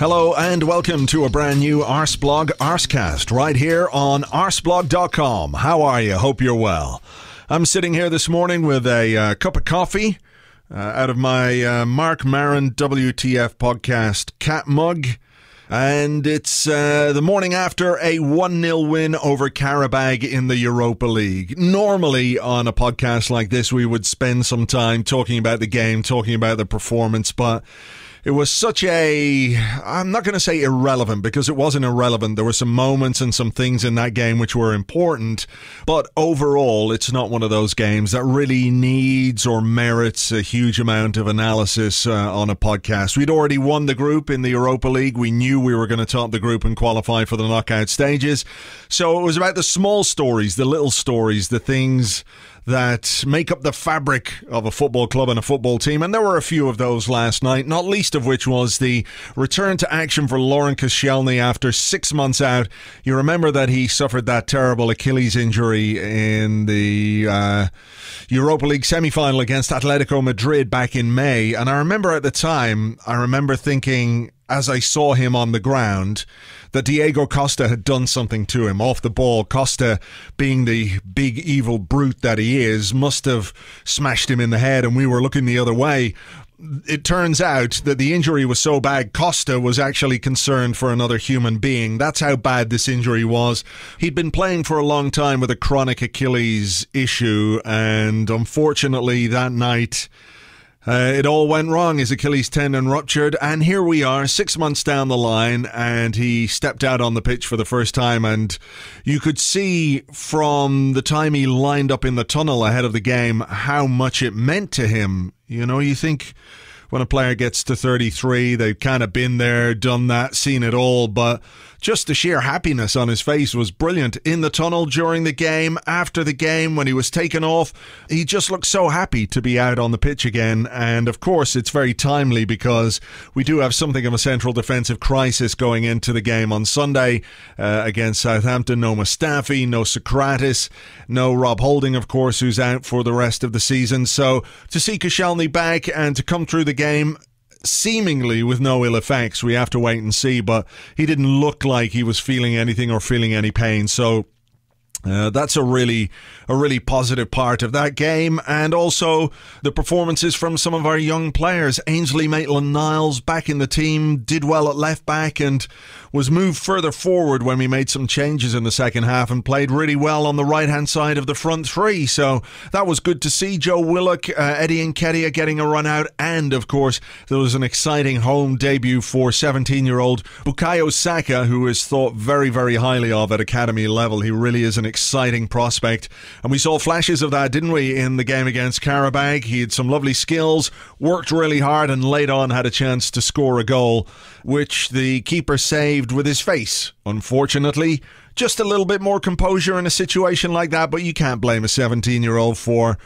Hello and welcome to a brand new Arseblog Arsecast right here on arseblog.com. How are you? Hope you're well. I'm sitting here this morning with a cup of coffee out of my Mark Maron WTF podcast cat mug. And it's the morning after a 1-0 win over Qarabag in the Europa League. Normally on a podcast like this, we would spend some time talking about the game, talking about the performance, but it was such a, I'm not going to say irrelevant because it wasn't irrelevant. There were some moments and some things in that game which were important, but overall it's not one of those games that really needs or merits a huge amount of analysis on a podcast. We'd already won the group in the Europa League. We knew we were going to top the group and qualify for the knockout stages. So it was about the small stories, the little stories, the things that make up the fabric of a football club and a football team, and there were a few of those last night, not least of which was the return to action for Laurent Koscielny after 6 months out. You remember that he suffered that terrible Achilles injury in the Europa League semi-final against Atletico Madrid back in May, and I remember at the time, thinking, as I saw him on the ground, that Diego Costa had done something to him off the ball. Costa, being the big evil brute that he is, must have smashed him in the head, and we were looking the other way. It turns out that the injury was so bad, Costa was actually concerned for another human being. That's how bad this injury was. He'd been playing for a long time with a chronic Achilles issue, and unfortunately that night it all went wrong. His Achilles tendon ruptured, and here we are 6 months down the line, and he stepped out on the pitch for the first time, and you could see from the time he lined up in the tunnel ahead of the game how much it meant to him. You know, you think when a player gets to 33, they've kind of been there, done that, seen it all, but just the sheer happiness on his face was brilliant. In the tunnel, during the game, after the game, when he was taken off, he just looked so happy to be out on the pitch again. And of course, it's very timely because we do have something of a central defensive crisis going into the game on Sunday against Southampton. No Mustafi, no Socrates, no Rob Holding, of course, who's out for the rest of the season. So to see Koscielny back and to come through the game seemingly with no ill effects, we have to wait and see, but he didn't look like he was feeling anything or feeling any pain, so that's a really positive part of that game. And also the performances from some of our young players. Ainsley Maitland-Niles back in the team, did well at left back and was moved further forward when we made some changes in the second half, and played really well on the right hand side of the front three, so that was good to see. Joe Willock, Eddie Nketiah getting a run out, and of course there was an exciting home debut for 17-year-old Bukayo Saka, who is thought very, very highly of at academy level. He really is an exciting prospect, and we saw flashes of that, didn't we, in the game against Qarabag. He had some lovely skills, worked really hard, and late on had a chance to score a goal, which the keeper saved with his face. Unfortunately, just a little bit more composure in a situation like that, but you can't blame a 17-year-old for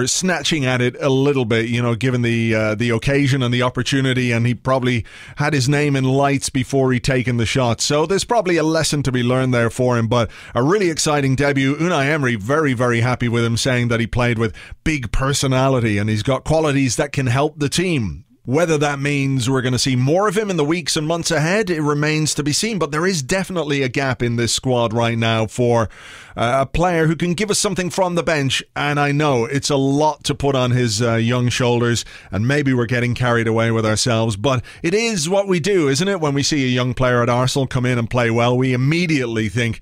snatching at it a little bit, you know, given the occasion and the opportunity, and he probably had his name in lights before he'd taken the shot. So there's probably a lesson to be learned there for him, but a really exciting debut. Unai Emery very, very happy with him, saying that he played with big personality and he's got qualities that can help the team. Whether that means we're going to see more of him in the weeks and months ahead, it remains to be seen. But there is definitely a gap in this squad right now for a player who can give us something from the bench. And I know it's a lot to put on his young shoulders, and maybe we're getting carried away with ourselves. But it is what we do, isn't it? When we see a young player at Arsenal come in and play well, we immediately think,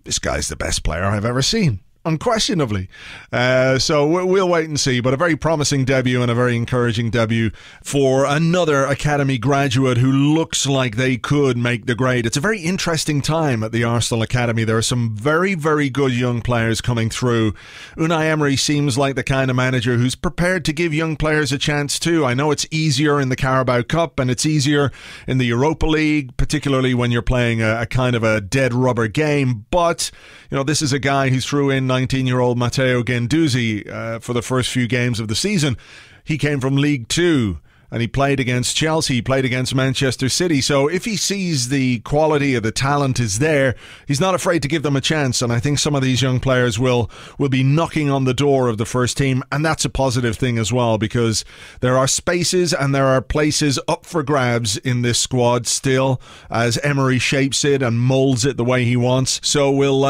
this guy's the best player I've ever seen. Unquestionably. So we'll wait and see, but a very promising debut and a very encouraging debut for another academy graduate who looks like they could make the grade. It's a very interesting time at the Arsenal Academy. There are some very, very good young players coming through. Unai Emery seems like the kind of manager who's prepared to give young players a chance too. I know it's easier in the Carabao Cup and it's easier in the Europa League, particularly when you're playing a kind of a dead rubber game, but you know, this is a guy who threw in 19-year-old Matteo Guendouzi for the first few games of the season. He came from League Two. and he played against Chelsea, he played against Manchester City. So if he sees the quality of the talent is there, he's not afraid to give them a chance. And I think some of these young players will be knocking on the door of the first team. And that's a positive thing as well, because there are spaces and there are places up for grabs in this squad still, as Emery shapes it and moulds it the way he wants. So we'll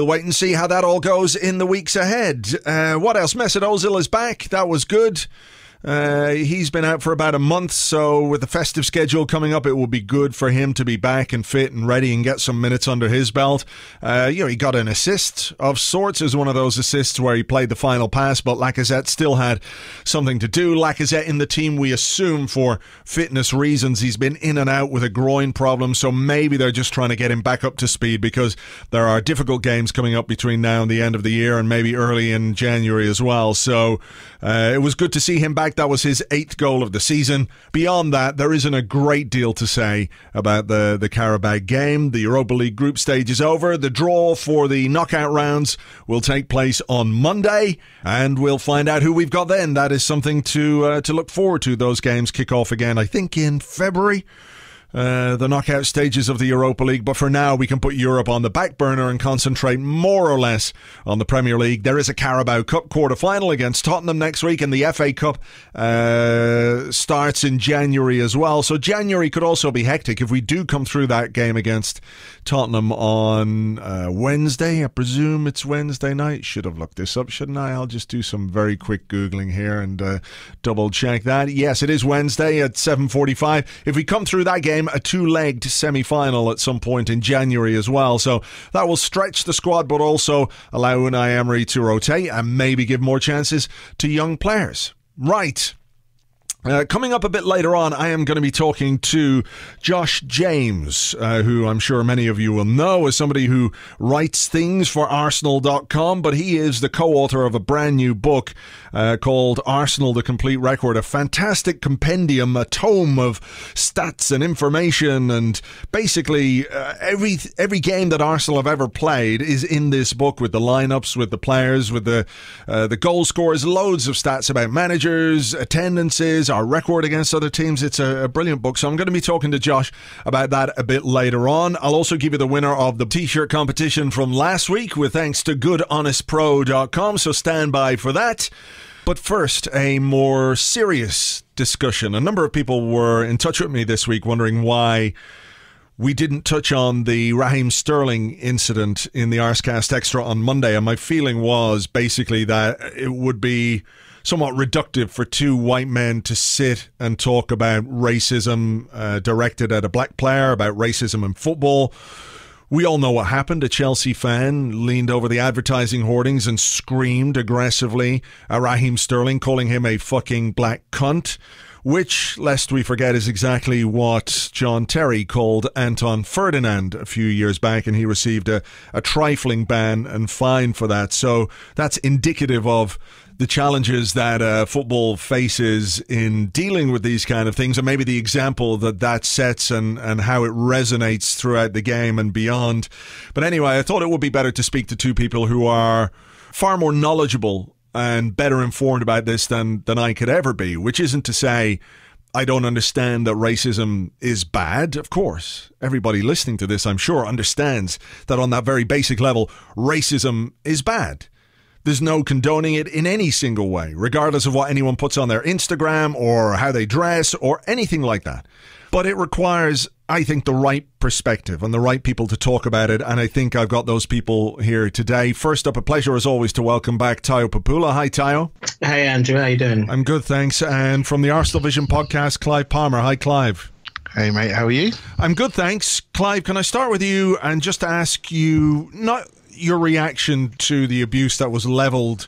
wait and see how that all goes in the weeks ahead. What else? Mesut Ozil is back. That was good. He's been out for about a month, so with the festive schedule coming up, it will be good for him to be back and fit and ready and get some minutes under his belt. He got an assist of sorts. It was one of those assists where he played the final pass, but Lacazette still had something to do. Lacazette in the team, we assume for fitness reasons. He's been in and out with a groin problem, so maybe they're just trying to get him back up to speed, because there are difficult games coming up between now and the end of the year, and maybe early in January as well. So it was good to see him back. That was his 8th goal of the season. Beyond that, there isn't a great deal to say about the Qarabag game. The Europa League group stage is over. The draw for the knockout rounds will take place on Monday, and we'll find out who we've got then. That is something to look forward to. Those games kick off again, I think, in February. The knockout stages of the Europa League, but for now we can put Europe on the back burner and concentrate more or less on the Premier League. There is a Carabao Cup quarter-final against Tottenham next week, and the FA Cup starts in January as well, so January could also be hectic if we do come through that game against Tottenham on Wednesday. I presume it's Wednesday night. Should have looked this up, shouldn't I? I'll just do some very quick Googling here and double check that. Yes, it is Wednesday at 7:45. If we come through that game, a two-legged semi-final at some point in January as well. So that will stretch the squad, but also allow Unai Emery to rotate and maybe give more chances to young players. Right. Coming up a bit later on, I am going to be talking to Josh James, who I'm sure many of you will know as somebody who writes things for Arsenal.com, but he is the co-author of a brand new book called Arsenal, The Complete Record, a fantastic compendium, a tome of stats and information, and basically every game that Arsenal have ever played is in this book, with the lineups, with the players, with the goal scorers, loads of stats about managers, attendances, our record against other teams. It's a brilliant book, so I'm going to be talking to Josh about that a bit later on. I'll also give you the winner of the t-shirt competition from last week, with thanks to goodhonestpro.com, so stand by for that. But first, a more serious discussion. A number of people were in touch with me this week wondering why we didn't touch on the Raheem Sterling incident in the Arsecast Extra on Monday, and my feeling was basically that it would be somewhat reductive for two white men to sit and talk about racism directed at a black player, about racism in football. We all know what happened. A Chelsea fan leaned over the advertising hoardings and screamed aggressively at Raheem Sterling, calling him a fucking black cunt, which, lest we forget, is exactly what John Terry called Anton Ferdinand a few years back, and he received a trifling ban and fine for that. So that's indicative of the challenges that football faces in dealing with these kind of things, and maybe the example that sets and how it resonates throughout the game and beyond. But anyway, I thought it would be better to speak to two people who are far more knowledgeable and better informed about this than I could ever be, which isn't to say I don't understand that racism is bad. Of course, everybody listening to this, I'm sure, understands that on that very basic level, racism is bad. There's no condoning it in any single way, regardless of what anyone puts on their Instagram or how they dress or anything like that. But it requires, I think, the right perspective and the right people to talk about it, and I think I've got those people here today. First up, a pleasure as always to welcome back Tayo Popoola. Hi, Tayo. Hey, Andrew. How you doing? I'm good, thanks. And from the Arsenal Vision podcast, Clive Palmer. Hi, Clive. Hey, mate. How are you? I'm good, thanks. Clive, can I start with you and just ask you, not your reaction to the abuse that was levelled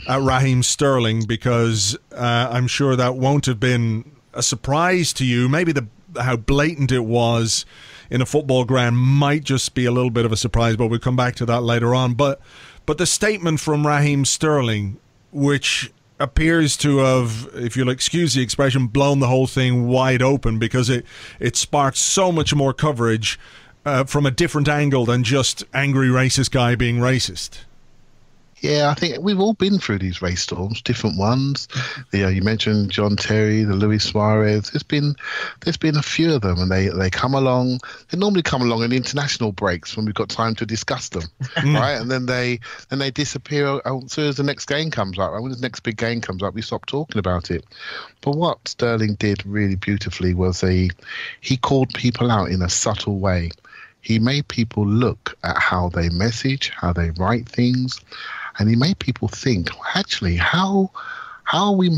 at Raheem Sterling, because I'm sure that won't have been a surprise to you. Maybe how blatant it was in a football ground might just be a little bit of a surprise, but we'll come back to that later on. But the statement from Raheem Sterling, which appears to have, if you'll excuse the expression, blown the whole thing wide open, because it sparked so much more coverage from a different angle than just angry racist guy being racist. Yeah, I think we've all been through these race storms, different ones. You mentioned John Terry, the Luis Suarez. There's been a few of them, and they come along. They normally come along in international breaks when we've got time to discuss them, right? And then they disappear as soon as the next game comes up. And when the next big game comes up, we stop talking about it. But what Sterling did really beautifully was he called people out in a subtle way. He made people look at how they message, how they write things, and he made people think, actually, how are we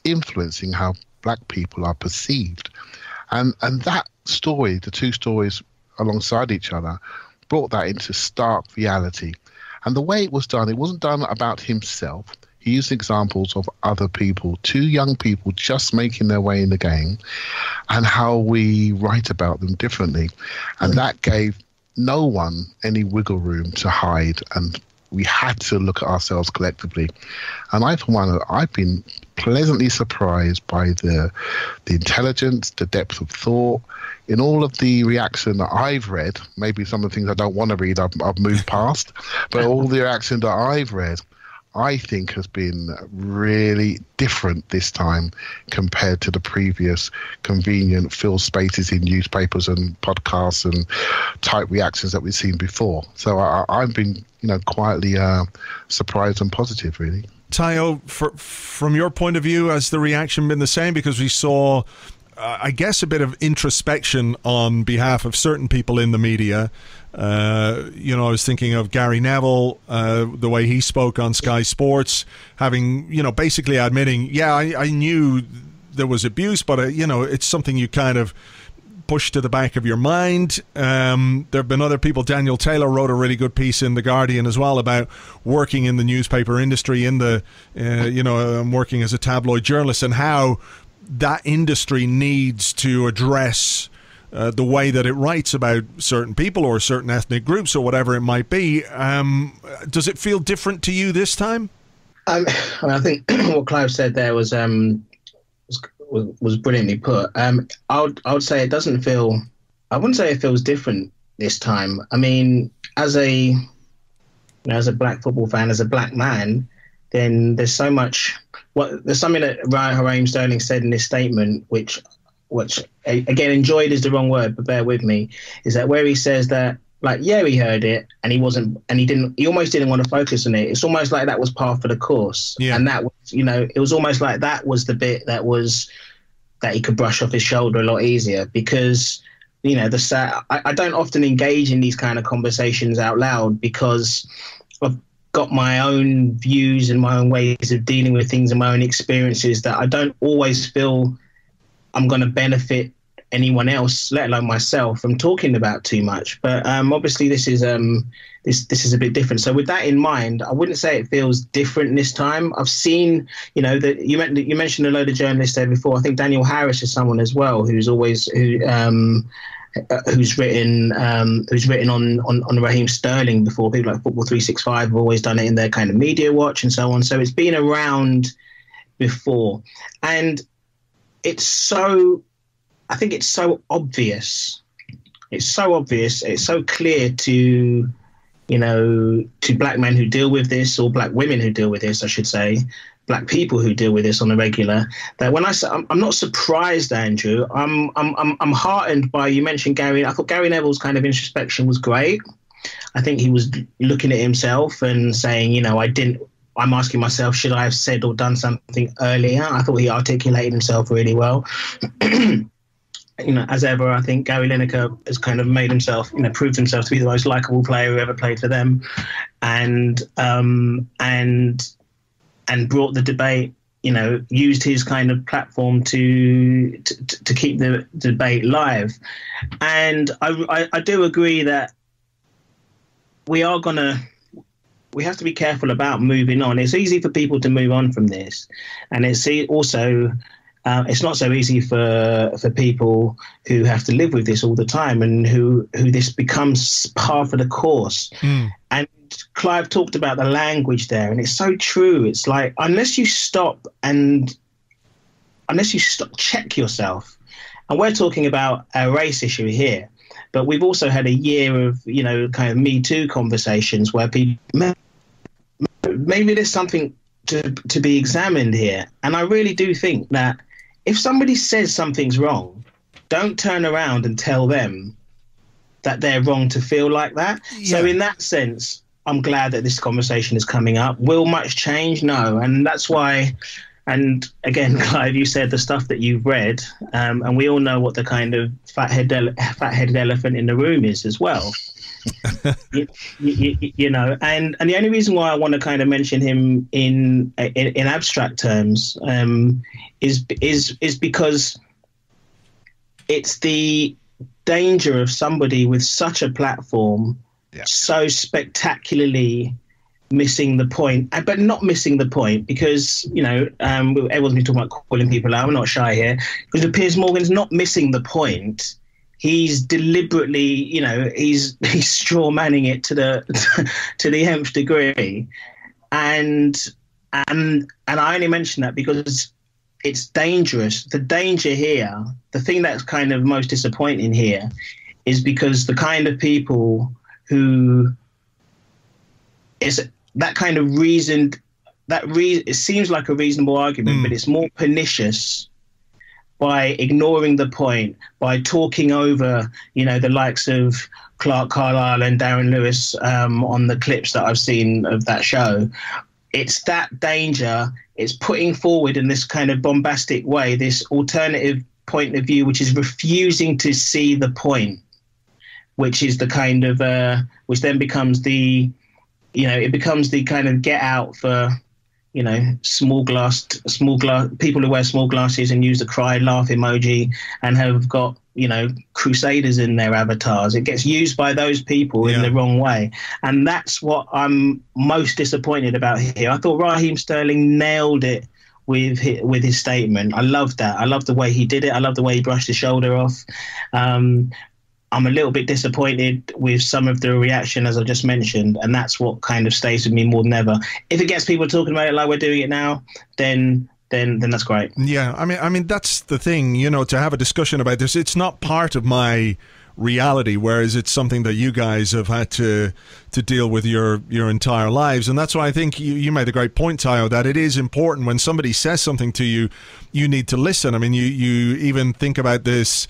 influencing how black people are perceived? And that story, the two stories alongside each other, brought that into stark reality. And the way it was done, it wasn't done about himself. He used examples of other people, two young people just making their way in the game, and how we write about them differently. And that gave no one any wiggle room to hide, and we had to look at ourselves collectively. And I've been pleasantly surprised by the intelligence, the depth of thought in all of the reaction that I've read. Maybe some of the things I don't want to read, I've moved past, but all the reaction that I've read, I think has been really different this time compared to the previous convenient filled spaces in newspapers and podcasts and type reactions that we've seen before. So I've been, quietly surprised and positive, really. Tayo, from your point of view, has the reaction been the same? Because we saw, I guess, a bit of introspection on behalf of certain people in the media. I was thinking of Gary Neville, the way he spoke on Sky Sports, having, basically admitting, I knew there was abuse, but, it's something you kind of push to the back of your mind. There have been other people. Daniel Taylor wrote a really good piece in The Guardian as well about working in the newspaper industry, working as a tabloid journalist, and how that industry needs to address the way that it writes about certain people or certain ethnic groups or whatever it might be. Does it feel different to you this time? I think what Clive said there was brilliantly put. I would say it doesn't feel. I wouldn't say it feels different this time. I mean, as a black football fan, as a black man, then there's so much. There's something that Raheem Sterling said in this statement, which again, enjoyed is the wrong word, but bear with me, is that where he says that, he heard it and he almost didn't want to focus on it. It's almost like that was par for the course. Yeah. And that was, it was almost like that was the bit that he could brush off his shoulder a lot easier, because, I don't often engage in these kind of conversations out loud because I've got my own views and my own ways of dealing with things and my own experiences that I don't always feel I'm going to benefit anyone else, let alone myself, from talking about too much. But obviously this is this is a bit different. So with that in mind, I wouldn't say it feels different this time. I've seen, that you mentioned a load of journalists there before. I think Daniel Harris is someone as well who's written on Raheem Sterling before. People like Football 365 have always done it in their kind of media watch and so on. So it's been around before, and I think it's so obvious. It's so obvious. It's so clear to black men who deal with this, or black women who deal with this, I should say, black people who deal with this on a regular, that when I say, I'm not surprised, Andrew. I'm heartened by, you mentioned Gary. I thought Gary Neville's kind of introspection was great. I think he was looking at himself and saying, I'm asking myself, should I have said or done something earlier? I thought he articulated himself really well. As ever, I think Gary Lineker has kind of made himself, proved himself to be the most likable player who ever played for them, and brought the debate. Used his kind of platform to keep the debate live. And I do agree that we have to be careful about moving on. It's easy for people to move on from this, and it's also. It's not so easy for people who have to live with this all the time, and who this becomes par for the course. And Clive talked about the language there, and it's so true. It's like, unless you stop, check yourself. And we're talking about a race issue here, but we've also had a year of, kind of Me Too conversations where people maybe there's something to be examined here. And I really do think that if somebody says something's wrong, don't turn around and tell them that they're wrong to feel like that. Yeah. So in that sense, I'm glad that this conversation is coming up. Will much change? No. And that's why, and again, Clive, you said the stuff that you've read, and we all know what the kind of fat-headed elephant in the room is as well. you know, and the only reason why I want to kind of mention him in abstract terms is because it's the danger of somebody with such a platform, so spectacularly missing the point, but not missing the point because, you know, everyone's been talking about calling people out. I'm not shy here because Piers Morgan's not missing the point. He's deliberately, you know, he's straw manning it to the nth degree, and I only mention that because it's dangerous. The danger here, the thing that's kind of most disappointing here, is because the kind of people who is that kind of reasoned it seems like a reasonable argument, but it's more pernicious by ignoring the point, by talking over, you know, the likes of Clark Carlisle and Darren Lewis on the clips that I've seen of that show. It's that danger. It's putting forward in this kind of bombastic way this alternative point of view, which is refusing to see the point, which is the kind of which then becomes the, you know, it becomes the kind of get out for, you know, small glass people who wear small glasses and use the cry laugh emoji and have got, you know, crusaders in their avatars. It gets used by those people in the wrong way. And that's what I'm most disappointed about here. I thought Raheem Sterling nailed it with his statement. I loved that. I loved the way he did it. I loved the way he brushed his shoulder off. I'm a little bit disappointed with some of the reaction, as I just mentioned, and that's what kind of stays with me more than ever. If it gets people talking about it like we're doing it now, then that's great. Yeah, I mean that's the thing, you know, to have a discussion about this. It's not part of my reality, whereas it's something that you guys have had to deal with your entire lives. And that's why I think you made a great point, Tayo, that it is important when somebody says something to you, you need to listen. I mean, you even think about this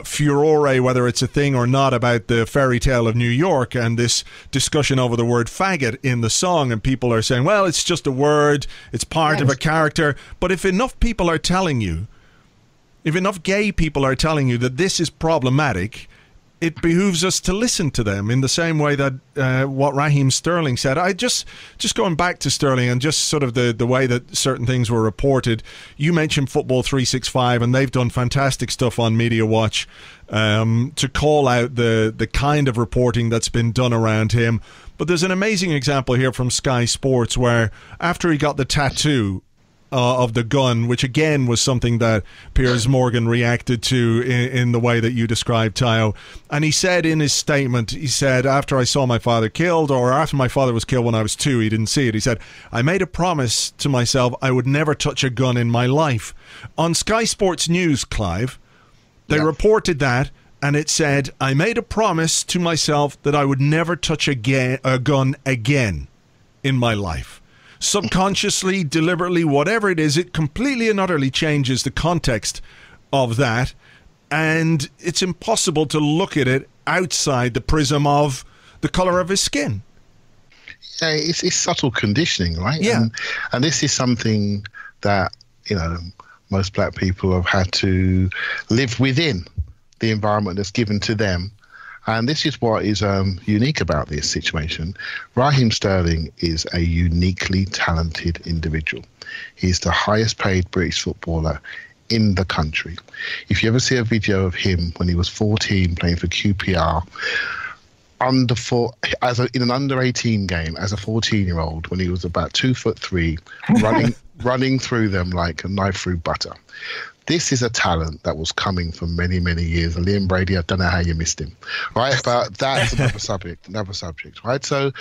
furore, whether it's a thing or not, about the fairy tale of New York and this discussion over the word faggot in the song, and people are saying, well, it's just a word, it's part of a character. But if enough people are telling you, if enough gay people are telling you that this is problematic, it behooves us to listen to them in the same way that what Raheem Sterling said. I just going back to Sterling and just sort of the way that certain things were reported. You mentioned Football 365, and they've done fantastic stuff on Media Watch to call out the kind of reporting that's been done around him. But there's an amazing example here from Sky Sports where after he got the tattoo of the gun, which again was something that Piers Morgan reacted to in the way that you described, Tayo. And he said in his statement, he said, after I saw my father killed, or after my father was killed when I was 2, he didn't see it. He said, I made a promise to myself I would never touch a gun in my life. On Sky Sports News, Clive, they reported that, and it said, I made a promise to myself that I would never touch a gun again in my life. Subconsciously, deliberately, whatever it is, it completely and utterly changes the context of that, and it's impossible to look at it outside the prism of the colour of his skin. Yeah, it's subtle conditioning, right? Yeah. And this is something that, you know, most black people have had to live within the environment that's given to them. And this is what is unique about this situation. Raheem Sterling is a uniquely talented individual. He's the highest paid British footballer in the country. If you ever see a video of him when he was 14 playing for QPR, in an under-18 game as a 14-year-old, when he was about 2'3", running through them like a knife through butter. This is a talent that was coming for many, many years. And Liam Brady, I don't know how you missed him, right? But that's another subject, right? So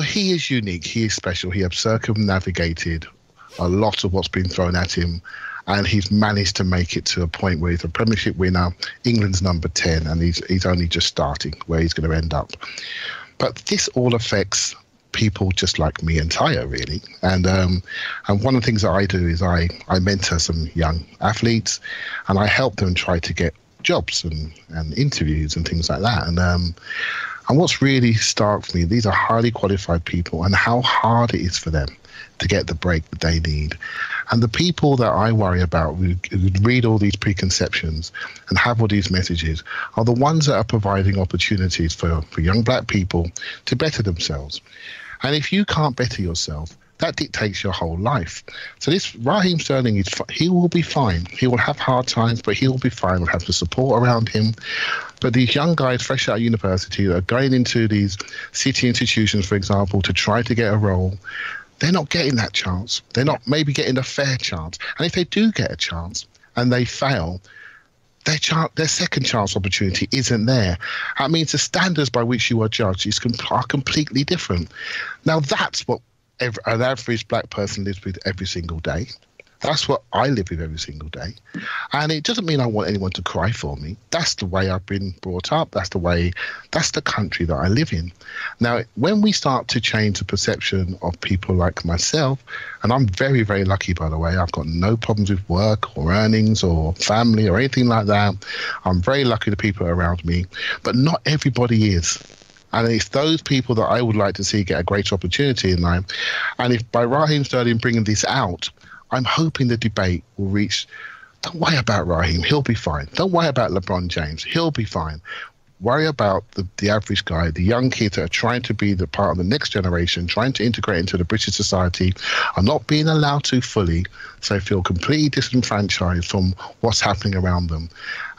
he is unique. He is special. He has circumnavigated a lot of what's been thrown at him, and he's managed to make it to a point where he's a Premiership winner, England's number 10, and he's only just starting where he's going to end up. But this all affects people just like me and Taya, really. And one of the things that I do is I mentor some young athletes, and I help them try to get jobs and interviews and things like that. And what's really stark for me, these are highly qualified people, and how hard it is for them to get the break that they need. And the people that I worry about who read all these preconceptions and have all these messages are the ones that are providing opportunities for young black people to better themselves. And if you can't better yourself, that dictates your whole life. So this Raheem Sterling, he will be fine. He will have hard times, but he will be fine. He'll have the support around him. But these young guys fresh out of university that are going into these city institutions, for example, to try to get a role, they're not getting that chance. They're not maybe getting a fair chance. And if they do get a chance and they fail, their second chance opportunity isn't there. That means the standards by which you are judged are completely different. Now, that's what an average black person lives with every single day. That's what I live with every single day. And it doesn't mean I want anyone to cry for me. That's the way I've been brought up. That's the country that I live in. Now, when we start to change the perception of people like myself, and I'm very, very lucky, by the way, I've got no problems with work or earnings or family or anything like that. I'm very lucky the people around me, but not everybody is. And it's those people that I would like to see get a greater opportunity in life. And if by Raheem Sterling bringing this out, I'm hoping the debate will reach, don't worry about Raheem, he'll be fine. Don't worry about LeBron James, he'll be fine. Worry about the average guy, the young kids that are trying to be the part of the next generation, trying to integrate into the British society, are not being allowed to fully, so they feel completely disenfranchised from what's happening around them.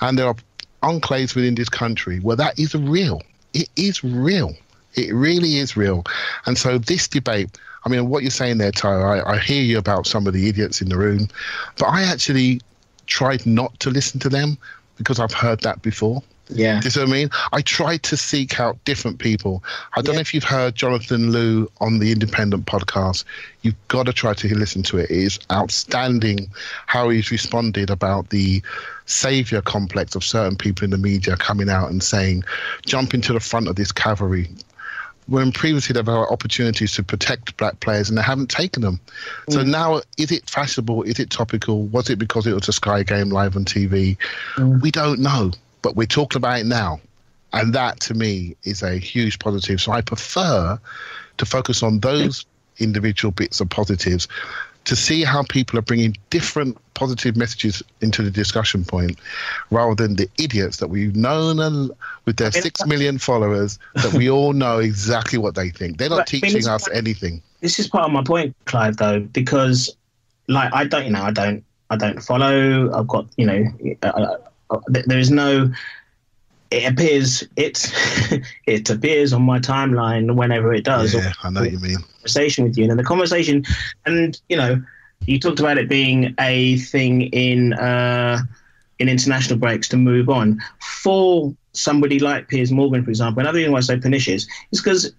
And there are enclaves within this country where that is real. It is real. It really is real. And so this debate, I mean, what you're saying there, Tyler, I hear you about some of the idiots in the room, but I actually tried not to listen to them because I've heard that before. Yeah. Do you see what I mean? I tried to seek out different people. I don't know if you've heard Jonathan Liu on the Independent podcast. You've got to try to listen to it. It is outstanding how he's responded about the saviour complex of certain people in the media coming out and saying, jump into the front of this cavalry, when previously they've had opportunities to protect black players and they haven't taken them. So now, is it fashionable? Is it topical? Was it because it was a Sky game live on TV? We don't know, but we're talking about it now. And that, to me, is a huge positive. So I prefer to focus on those individual bits of positives to see how people are bringing different positive messages into the discussion point, rather than the idiots that we've known with their 6 million followers that we all know exactly what they think. They're not teaching us anything. This is part of my point, Clive, though, because like I don't follow. I've got there is no. It appears it appears on my timeline whenever it does. Yeah, I know what you mean. Conversation with you, and the conversation, and you talked about it being a thing in international breaks to move on. For somebody like Piers Morgan, for example, another reason why I'm so pernicious is because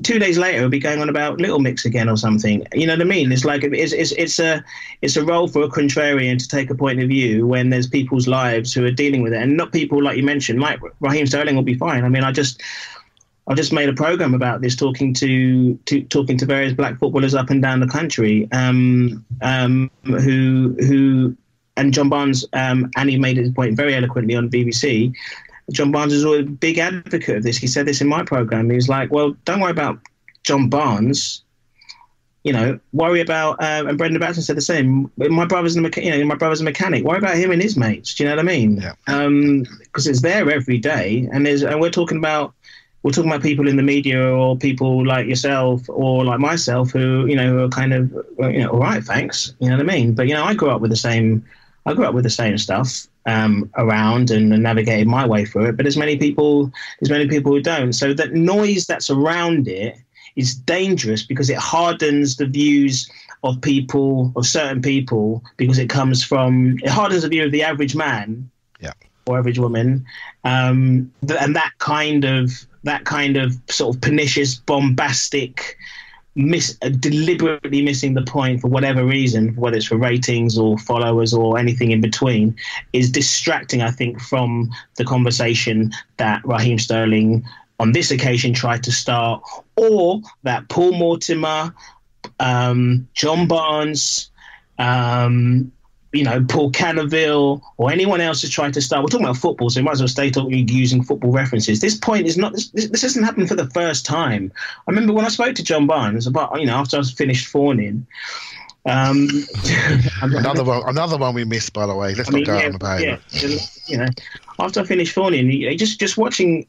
2 days later we'll be going on about Little Mix again or something. You know what I mean? It's like it's a role for a contrarian to take a point of view when there's people's lives who are dealing with it, and not people like you mentioned, like Raheem Sterling will be fine. I mean, I just made a program about this, talking to various black footballers up and down the country, who and John Barnes, and he made his point very eloquently on BBC. John Barnes is a big advocate of this. He said this in my program. He was like, well, don't worry about John Barnes. Worry about, and Brendan Batson said the same. My brother's a mechanic. Worry about him and his mates. Do you know what I mean? Yeah. Because it's there every day, and we're talking about people in the media, or people like yourself or like myself who are kind of all right, thanks. You know what I mean? But I grew up with the same stuff around and navigated my way through it. But there's many people who don't. So that noise that's around it is dangerous because it hardens the views of certain people, because it hardens the view of the average man, or average woman, and that kind of sort of pernicious, bombastic, deliberately missing the point for whatever reason, whether it's for ratings or followers or anything in between, is distracting, I think, from the conversation that Raheem Sterling on this occasion tried to start, or that Paul Mortimer, John Barnes, Paul Canaville, or anyone else has tried to start. We're talking about football, so we might as well stay talking using football references. This point is not. This hasn't happened for the first time. I remember when I spoke to John Barnes about, after I was finished fawning. Another one we missed, by the way. Let's not go on about it. After I finished fawning, just watching.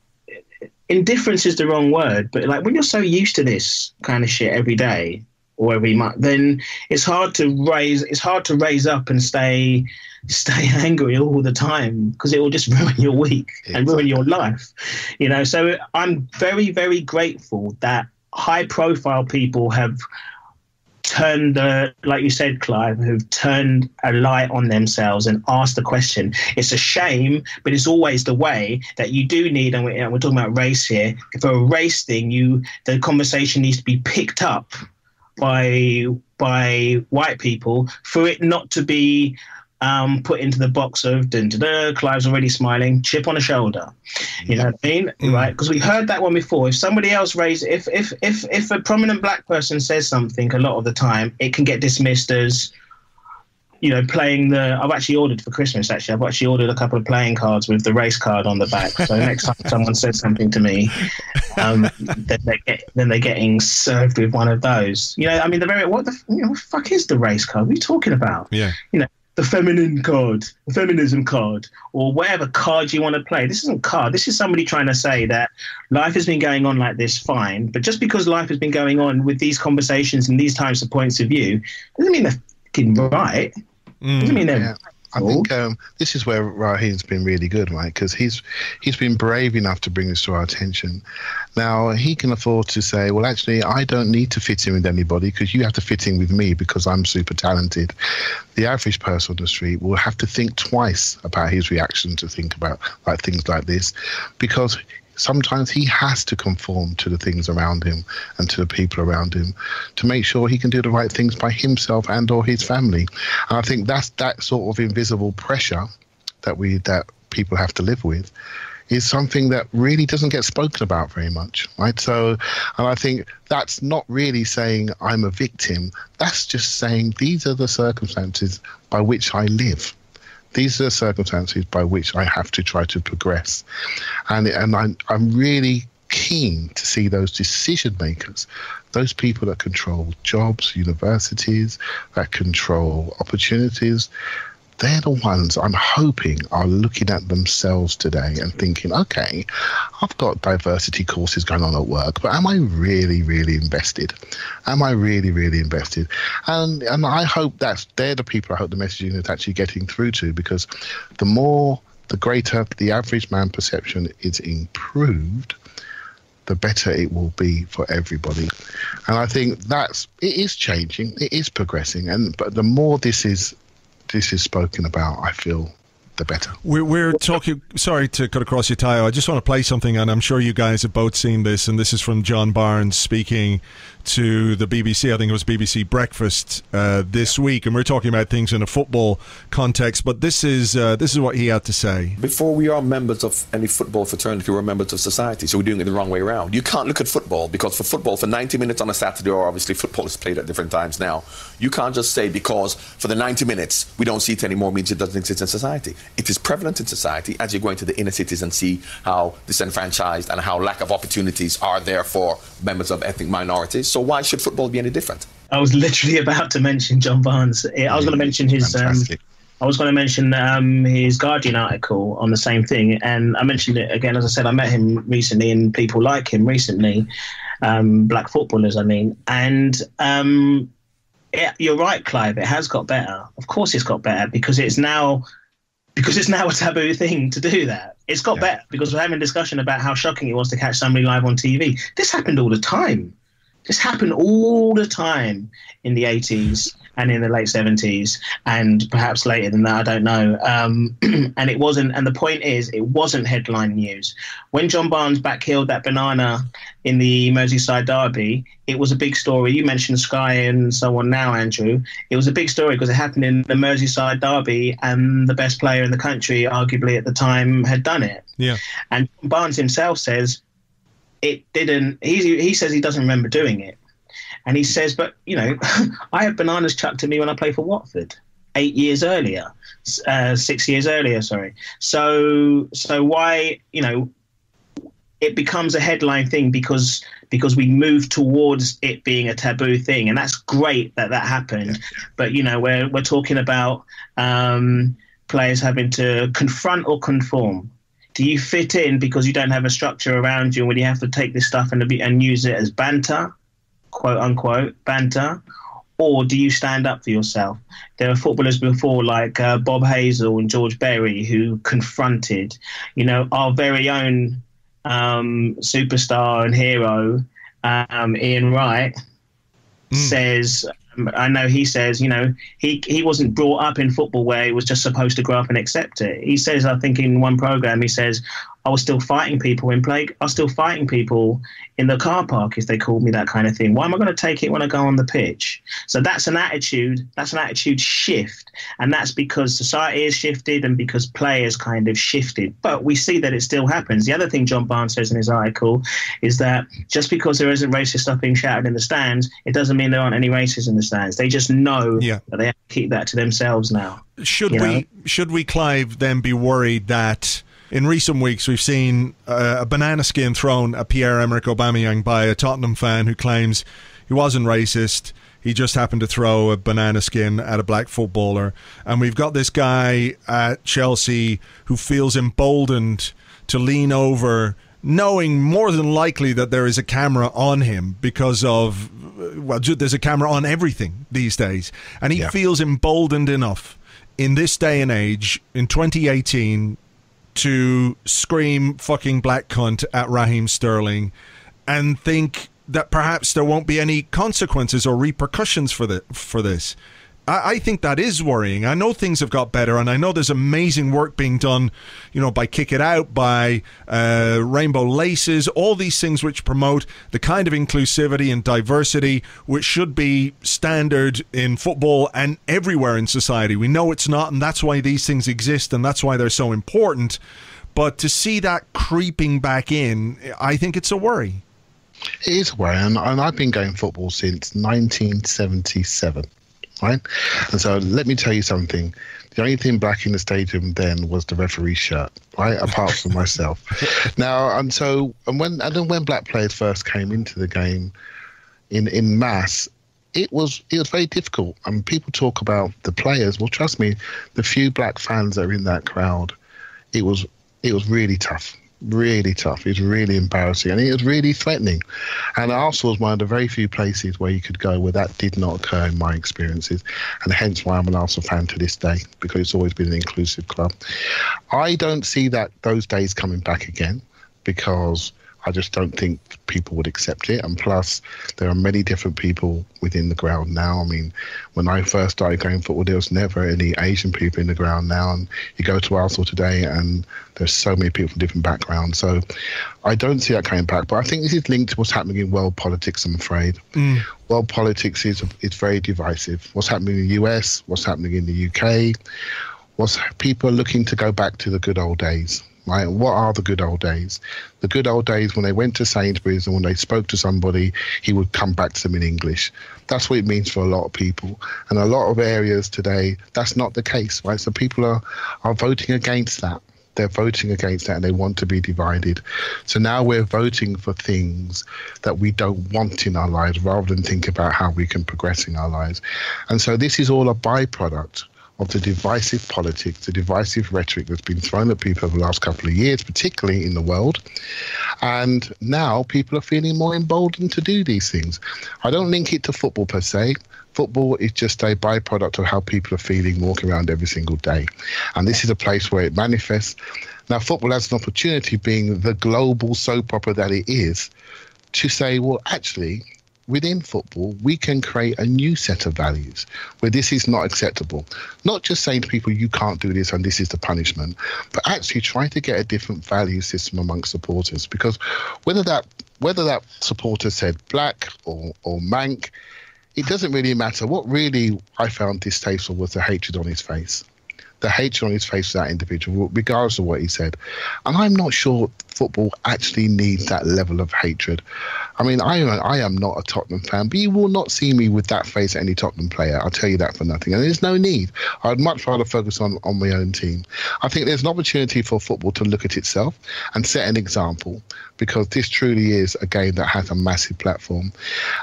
Indifference is the wrong word, but like when you're so used to this kind of shit every day or every month, then it's hard to raise up and stay angry all the time, because it will just ruin your week and ruin your life. So I'm very, very grateful that high profile people have turned, like you said, Clive, who've turned a light on themselves and asked the question. It's a shame, but it's always the way that you do need, and we're talking about race here. For a race thing, the conversation needs to be picked up by white people for it not to be put into the box of Clive's already smiling, chip on the shoulder. You know what I mean? Right? Because we heard that one before. If somebody else if a prominent black person says something, a lot of the time it can get dismissed as, playing I've actually ordered for Christmas, I've actually ordered a couple of playing cards with the race card on the back. So next time someone says something to me, then they're getting served with one of those. What the fuck is the race card? What are you talking about? Yeah. The feminine card, the feminism card, or whatever card you want to play. This isn't card. This is somebody trying to say that life has been going on like this, fine. But just because life has been going on with these conversations and these types of points of view, doesn't mean they're fucking right. Doesn't mean they're I think this is where Raheem's been really good, right? Because he's been brave enough to bring this to our attention. Now, he can afford to say, well, actually, I don't need to fit in with anybody, because you have to fit in with me because I'm super talented. The average person on the street will have to think twice about his reaction to think about things like this, because sometimes he has to conform to the things around him and to the people around him to make sure he can do the right things by himself and or his family. And I think that's that sort of invisible pressure that people have to live with is something that really doesn't get spoken about very much, right? So, and I think that's not really saying I'm a victim. That's just saying these are the circumstances by which I live. These are the circumstances by which I have to try to progress. And I'm really keen to see those decision makers, those people that control jobs, universities, that control opportunities, they're the ones I'm hoping are looking at themselves today and thinking, okay, I've got diversity courses going on at work, but am I really, really invested? Am I really, really invested? And I hope they're the people I hope the messaging is actually getting through to, because the greater the average man perception is improved, the better it will be for everybody. And I think it is changing, it is progressing, but the more this is spoken about, I feel, the better. We're talking, sorry to cut across you, Tayo. I just want to play something, and I'm sure you guys have both seen this, and this is from John Barnes speaking to the BBC. I think it was BBC Breakfast this week, and we're talking about things in a football context, but this is what he had to say. Before we are members of any football fraternity, we're members of society, so we're doing it the wrong way around. You can't look at football, because for 90 minutes on a Saturday, or obviously football is played at different times now, you can't just say because for the 90 minutes we don't see it anymore means it doesn't exist in society. It is prevalent in society as you go into the inner cities and see how disenfranchised and how lack of opportunities are there for members of ethnic minorities. So why should football be any different? I was literally about to mention John Barnes. I was going to mention his his Guardian article on the same thing, and I mentioned it again. As I said, I met him recently, and people like him recently, black footballers, I mean. And you're right, Clive. It has got better. Of course, it's got better because it's now a taboo thing to do that. It's got better because we're having a discussion about how shocking it was to catch somebody live on TV. This happened all the time. This happened all the time in the 80s and in the late 70s and perhaps later than that, I don't know. And it wasn't, and the point is, it wasn't headline news. When John Barnes backheeled that banana in the Merseyside derby, it was a big story. You mentioned Sky and so on now, Andrew. It was a big story because it happened in the Merseyside derby and the best player in the country, arguably at the time, had done it. Yeah. And Barnes himself says, it didn't. He says he doesn't remember doing it, and he says, but I had bananas chucked at me when I played for Watford 8 years earlier, 6 years earlier. Sorry. So why it becomes a headline thing because we move towards it being a taboo thing, and that's great that happened. But we're talking about players having to confront or conform. Do you fit in because you don't have a structure around you, and when you have to take this stuff and use it as banter, quote unquote banter, or do you stand up for yourself? There are footballers before like Bob Hazel and George Berry who confronted, our very own superstar and hero, Ian Wright, says, I know he says, he wasn't brought up in football where he was just supposed to grow up and accept it. He says, I think in one program, he says, I was still fighting people in play. I was still fighting people in the car park if they called me that kind of thing. Why am I going to take it when I go on the pitch? So that's an attitude. That's an attitude shift. And that's because society has shifted and because players kind of shifted. But we see that it still happens. The other thing John Barnes says in his article is that just because there isn't racist stuff being shouted in the stands, it doesn't mean there aren't any racists in the stands. They just know that they have to keep that to themselves now. Should we, Clive, then be worried that in recent weeks we've seen a banana skin thrown at Pierre-Emerick Aubameyang by a Tottenham fan who claims he wasn't racist, he just happened to throw a banana skin at a black footballer, and we've got this guy at Chelsea who feels emboldened to lean over, knowing more than likely that there is a camera on him because of, there's a camera on everything these days, and he feels emboldened enough in this day and age, in 2018, to scream fucking black cunt at Raheem Sterling and think that perhaps there won't be any consequences or repercussions for this. I think that is worrying. I know things have got better, and I know there's amazing work being done, by Kick It Out, by Rainbow Laces, all these things which promote the kind of inclusivity and diversity which should be standard in football and everywhere in society. We know it's not, and that's why these things exist, and that's why they're so important. But to see that creeping back in, I think it's a worry. It is a worry, and I've been going football since 1977. Right, and so let me tell you something. The only thing black in the stadium then was the referee's shirt, right? Apart from myself. Now, when black players first came into the game in mass, it was very difficult. And people talk about the players. Well, trust me, the few black fans that are in that crowd, it was really tough. Really tough. It was really embarrassing, and it was really threatening. And Arsenal was one of the very few places where you could go where that did not occur in my experiences, and hence why I'm an Arsenal fan to this day, because it's always been an inclusive club. I don't see those days coming back again, because I just don't think people would accept it. And plus, there are many different people within the ground now. I mean, when I first started going football, there was never any Asian people in the ground now. And you go to Arsenal today and there's so many people from different backgrounds. So I don't see that coming back. But I think this is linked to what's happening in world politics, I'm afraid. World politics is very divisive. What's happening in the US, what's happening in the UK, people are looking to go back to the good old days. Right? What are the good old days? The good old days when they went to Sainsbury's and when they spoke to somebody, he would come back to them in English. That's what it means for a lot of people. And a lot of areas today, that's not the case, right? So people are voting against that. They're voting against that, and they want to be divided. So now we're voting for things that we don't want in our lives rather than think about how we can progress in our lives. And so this is all a byproduct of the divisive politics, the divisive rhetoric that's been thrown at people over the last couple of years, particularly in the world. And now people are feeling more emboldened to do these things. I don't link it to football per se. Football is just a byproduct of how people are feeling walking around every single day. And this is a place where it manifests. Now, football has an opportunity, being the global soap opera that it is, to say, well, actually, within football, we can create a new set of values where this is not acceptable. Not just saying to people, you can't do this and this is the punishment, but actually trying to get a different value system amongst supporters. Because whether that supporter said black or mank, it doesn't really matter. What really I found distasteful was the hatred on his face. the hatred on his face for that individual, regardless of what he said. And I'm not sure football actually needs that level of hatred. I mean, I am not a Tottenham fan, but you will not see me with that face at any Tottenham player. I'll tell you that for nothing. And there's no need. I'd much rather focus on my own team. I think there's an opportunity for football to look at itself and set an example, because this truly is a game that has a massive platform.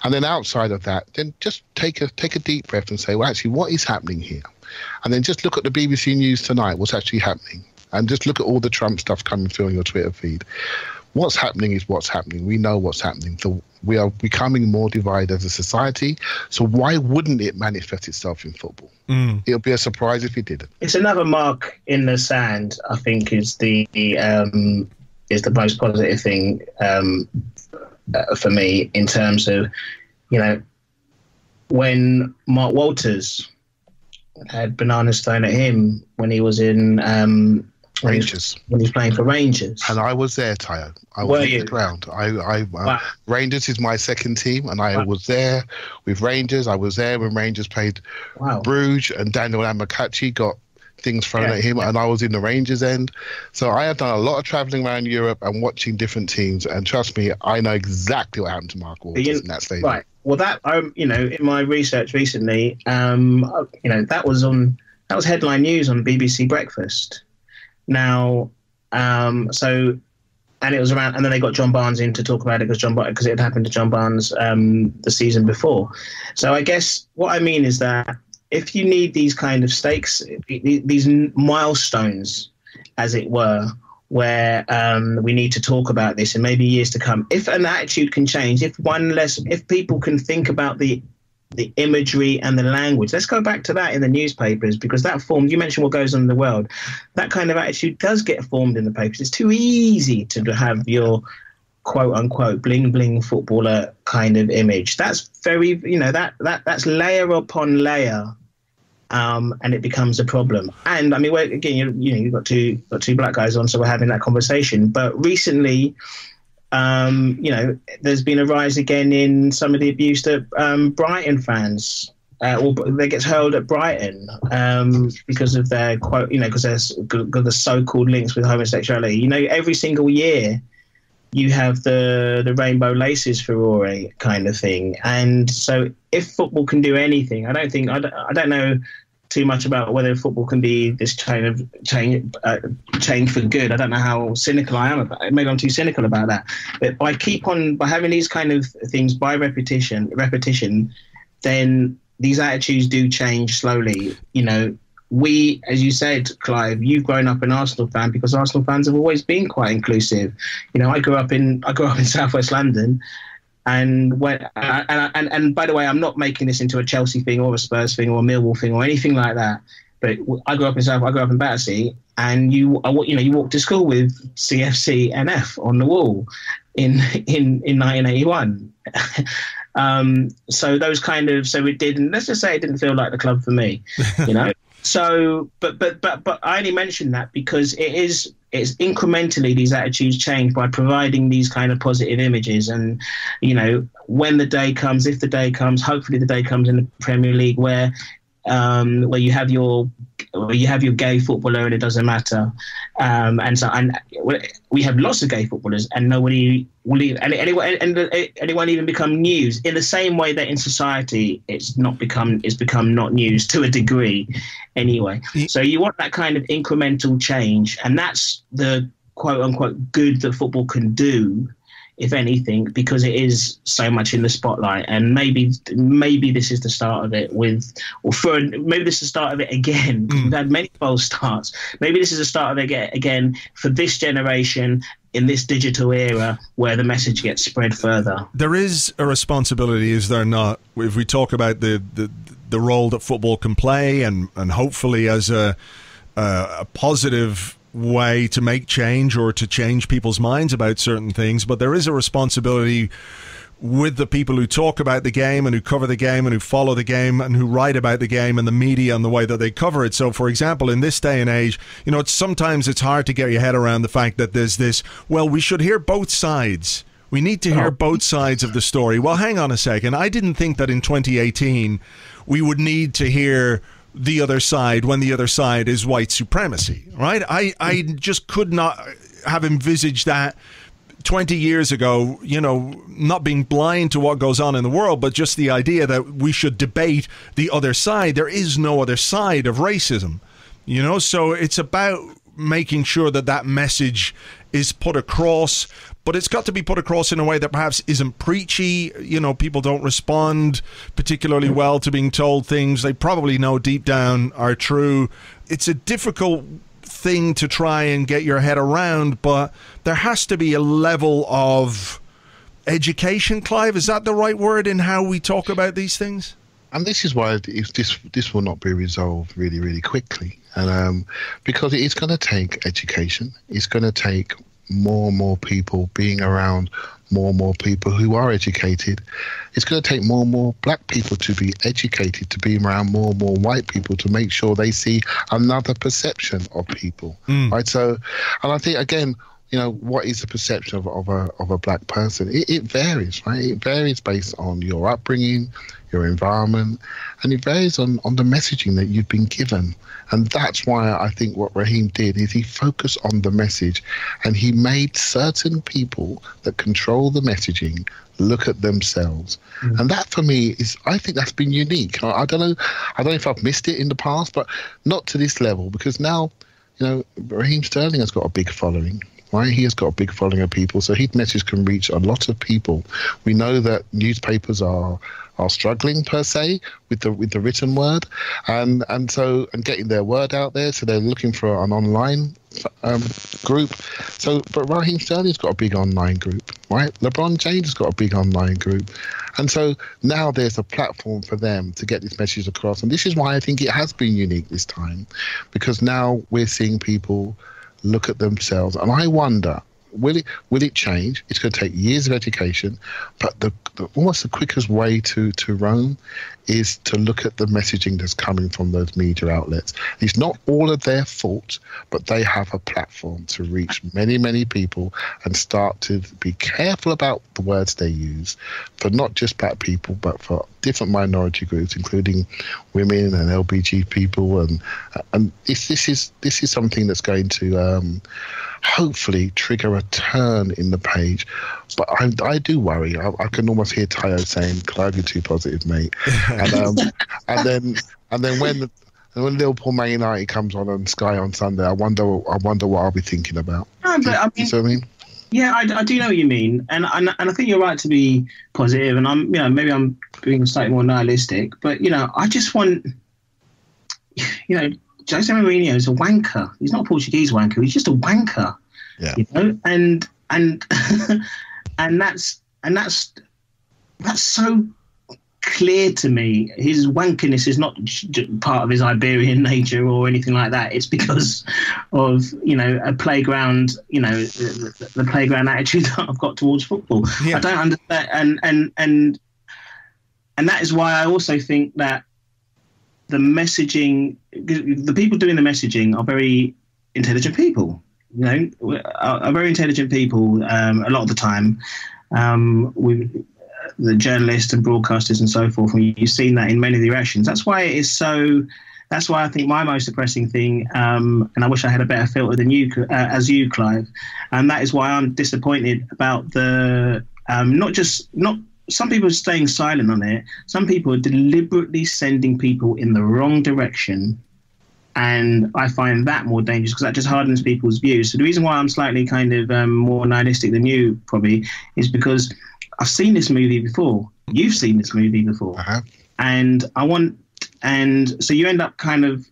And then outside of that, then just take a deep breath and say, well, actually, what is happening here? And then just look at the BBC News tonight, what's actually happening. And just look at all the Trump stuff coming through on your Twitter feed. What's happening is what's happening. We know what's happening. So we are becoming more divided as a society. So why wouldn't it manifest itself in football? It'll be a surprise if it didn't. It's another mark in the sand, I think, is the most positive thing for me, in terms of, when Mark Walters had bananas thrown at him when he was in Rangers. When he was playing for Rangers. And I was there, Tayo. I was on the ground. Wow. Rangers is my second team, and I was there with Rangers. I was there when Rangers played Bruges, and Daniel Amokachi got things thrown at him, and I was in the Rangers end. So I have done a lot of travelling around Europe and watching different teams, and trust me, I know exactly what happened to Mark Walters in that stadium. Right. Well, that in my research recently, that was headline news on BBC Breakfast. Now, and it was around, and then they got John Barnes in to talk about it because it had happened to John Barnes the season before. So I guess what I mean is that if you need these kind of stakes, these milestones, as it were, where we need to talk about this in maybe years to come, if an attitude can change, if people can think about the imagery and the language. Let's go back to that in the newspapers, because that formed, you mentioned what goes on in the world, that kind of attitude does get formed in the papers. It's too easy to have your quote unquote bling bling footballer kind of image. That's very, that's layer upon layer, and it becomes a problem. And I mean, again, you've got two black guys on, so we're having that conversation. But recently, there's been a rise again in some of the abuse that Brighton fans, they get hurled at Brighton because of their quote, because there's got the so-called links with homosexuality. Every single year you have the rainbow laces furore kind of thing. And so if football can do anything, I don't know too much about whether football can be this change for good. I don't know how cynical I am about it. Maybe I'm too cynical about that. But by having these kind of things by repetition, then these attitudes do change slowly. We, as you said, Clive, you've grown up an Arsenal fan because Arsenal fans have always been quite inclusive. I grew up in Southwest London. And and by the way, I'm not making this into a Chelsea thing or a Spurs thing or a Millwall thing or anything like that. But I grew up in Battersea, and you walked to school with CFC NF on the wall in 1981. So those kind of, it didn't. Let's just say it didn't feel like the club for me, So, but I only mention that because it's incrementally these attitudes change by providing these kind of positive images. And, when the day comes, if the day comes, hopefully the day comes in the Premier League where you have your gay footballer and it doesn't matter. And we have lots of gay footballers and nobody will even, and it won't even become news in the same way that in society it's become not news to a degree anyway. So you want that kind of incremental change, and that's the quote unquote good that football can do, if anything, because it is so much in the spotlight. And maybe this is the start of it maybe this is the start of it again. We've had many false starts. Maybe this is the start of it again for this generation in this digital era where the message gets spread further. There is a responsibility, is there not, if we talk about the role that football can play and hopefully as a positive way to make change or to change people's minds about certain things, but there is a responsibility with the people who talk about the game and who cover the game and who follow the game and who write about the game and the media and the way that they cover it. So, for example, in this day and age, sometimes it's hard to get your head around the fact that there's this, well, we should hear both sides. We need to hear both sides of the story. Well, hang on a second. I didn't think that in 2018 we would need to hear the other side when the other side is white supremacy, right? I just could not have envisaged that 20 years ago, not being blind to what goes on in the world, but just the idea that we should debate the other side. There is no other side of racism, so it's about making sure that message is put across, but it's got to be put across in a way that perhaps isn't preachy. People don't respond particularly well to being told things they probably know deep down are true. It's a difficult thing to try and get your head around, but there has to be a level of education, Clive. Is that the right word in how we talk about these things? And this is why this will not be resolved really, really quickly. And because it is going to take education. It's going to take more and more people being around more and more people who are educated. It's going to take more and more black people to be educated, to be around more and more white people, to make sure they see another perception of people. Right? So, and I think, again, what is the perception of a black person? It varies, right? It varies based on your upbringing, your environment, and it varies on the messaging that you've been given. And that's why I think what Raheem did is he focused on the message, and he made certain people that control the messaging look at themselves. And that, for me, I think that's been unique. I don't know if I've missed it in the past, but not to this level, because now, Raheem Sterling has got a big following. Right, he has got a big following of people, so his message can reach a lot of people. We know that newspapers are struggling per se with the written word, and getting their word out there. So they're looking for an online group. But Raheem Sterling's got a big online group, right? LeBron James has got a big online group, and so now there's a platform for them to get this message across. And this is why I think it has been unique this time, because now we're seeing people look at themselves, and I wonder, will it change? It's going to take years of education, but the almost the quickest way to Rome is to look at the messaging that's coming from those media outlets. It's not all of their fault, but they have a platform to reach many, many people and start to be careful about the words they use for not just black people, but for different minority groups, including women and LBG people. And this is something that's going to hopefully trigger a turn in the page. But I do worry. I can almost hear Tayo saying, "Clive, you're too positive, mate." And then when Liverpool Man United comes on Sky on Sunday, I wonder what I'll be thinking about. No, but I mean, you see what I mean? Yeah, I do know what you mean, and I think you're right to be positive, and I'm maybe I'm being slightly more nihilistic, but I just want Jose Mourinho is a wanker. He's not a Portuguese wanker. He's just a wanker. Yeah. And and that's so clear to me. His wankerness is not part of his Iberian nature or anything like that. It's because of a playground, the playground attitude that I've got towards football. Yeah. I don't understand, and that is why I also think that the messaging, the people doing the messaging are very intelligent people. Are very intelligent people a lot of the time. The journalists and broadcasters and so forth, and you've seen that in many of the reactions. That's why I think my most depressing thing, and I wish I had a better filter than you, Clive, and that is why I'm disappointed about the not some people are staying silent on it. Some people are deliberately sending people in the wrong direction, and I find that more dangerous because that just hardens people's views. So the reason why I'm slightly kind of more nihilistic than you probably is because I've seen this movie before. You've seen this movie before. Uh-huh. And so you end up kind of,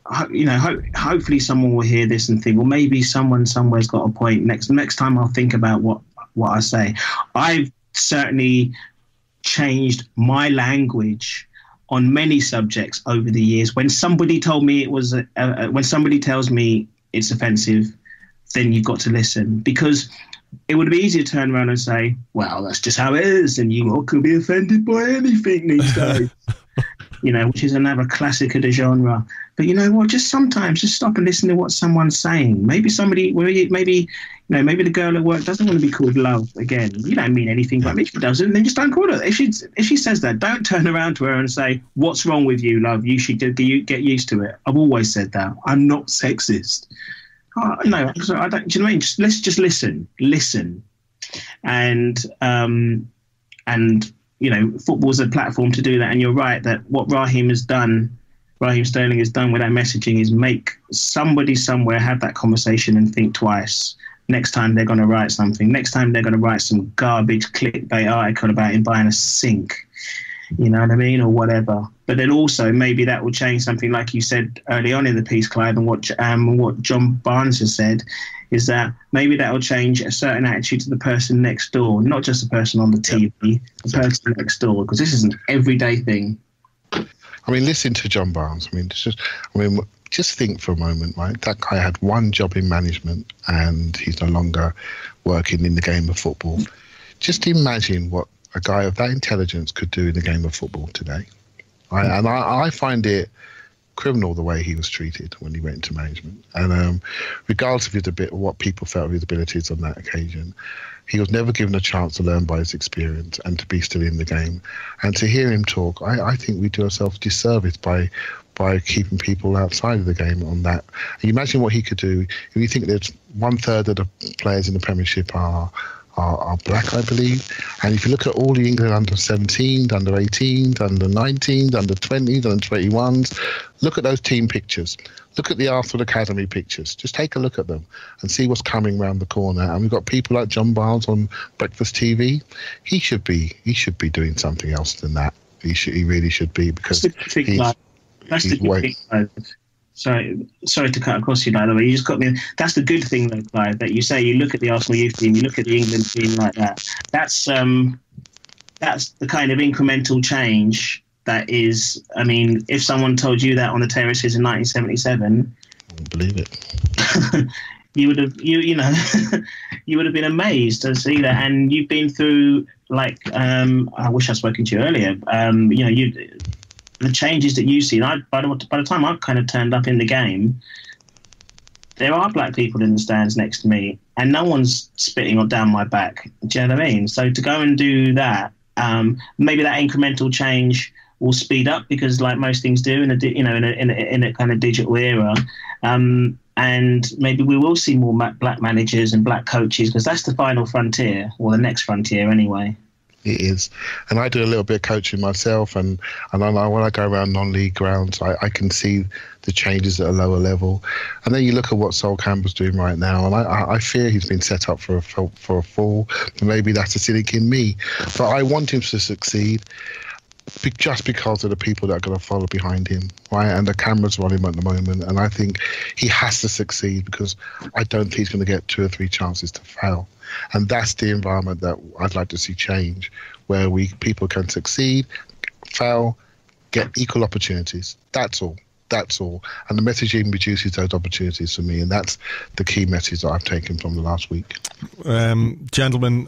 hopefully someone will hear this and think, well, maybe someone somewhere's got a point. Next time I'll think about what I say. I've certainly changed my language on many subjects over the years. When somebody told me when somebody tells me it's offensive, then you've got to listen, because it would be easy to turn around and say, well, that's just how it is, and you all could be offended by anything these days. which is another classic of the genre. But you know what? Just sometimes, just stop and listen to what someone's saying. Maybe maybe the girl at work doesn't want to be called love again. You don't mean anything, but maybe she doesn't. Then just don't call her. If she says that, don't turn around to her and say, "What's wrong with you, love? You should get used to it." I've always said that. I'm not sexist. So I don't. Do you know what I mean? Let's just listen, and football's a platform to do that. And you're right that what Raheem Sterling has done with that messaging is make somebody somewhere have that conversation and think twice next time they're going to write something. Next time they're going to write some garbage clickbait article about him buying a sink, you know what I mean, or whatever. But then also maybe that will change something like you said early on in the piece, Clive, and what John Barnes has said is that maybe that will change a certain attitude to the person next door, not just the person on the TV, the person next door, because this is an everyday thing. I mean, listen to John Barnes. Just think for a moment, right? That guy had one job in management and he's no longer working in the game of football. Just imagine what a guy of that intelligence could do in the game of football today. And I find it criminal the way he was treated when he went into management. And regardless of what people felt of his abilities on that occasion, he was never given a chance to learn by his experience and to be still in the game. And to hear him talk, I think we do ourselves a disservice by keeping people outside of the game on that. And you imagine what he could do. If you think that 1/3 of the players in the Premiership are black, I believe. And if you look at all the England under 17s, under 18s, under 19s, under 20s, under 21s, look at those team pictures. Look at the Arsenal Academy pictures. Just take a look at them and see what's coming around the corner. And we've got people like John Barnes on Breakfast TV. He should be doing something else than that. He really should be, because that's the good thing, Clive. Sorry to cut across you, by the way. You just got me. That's the good thing, though, Clive, that you say you look at the Arsenal youth team, you look at the England team like that. That's the kind of incremental change that is. I mean, if someone told you that on the terraces in 1977, I wouldn't believe it. you would have you would have been amazed to see that. And you've been through I wish I'd spoken to you earlier. The changes that you've seen, by the time I've kind of turned up in the game, there are black people in the stands next to me, and no one's spitting or down my back. Do you know what I mean? So to go and do that, maybe that incremental change will speed up, because like most things do in a kind of digital era, and maybe we will see more black managers and black coaches, because that's the final frontier, or the next frontier anyway. It is. And I do a little bit of coaching myself, and I know when I go around non-league grounds, I can see the changes at a lower level. And then you look at what Sol Campbell's doing right now, and I fear he's been set up for a fall, but maybe that's a cynic in me. But I want him to succeed just because of the people that are going to follow behind him, right? And the cameras are on him at the moment, and I think he has to succeed, because I don't think he's going to get 2 or 3 chances to fail. And that's the environment that I'd like to see change, where people can succeed, fail, get equal opportunities. That's all. And the messaging reduces those opportunities for me, and that's the key message that I've taken from the last week. Gentlemen,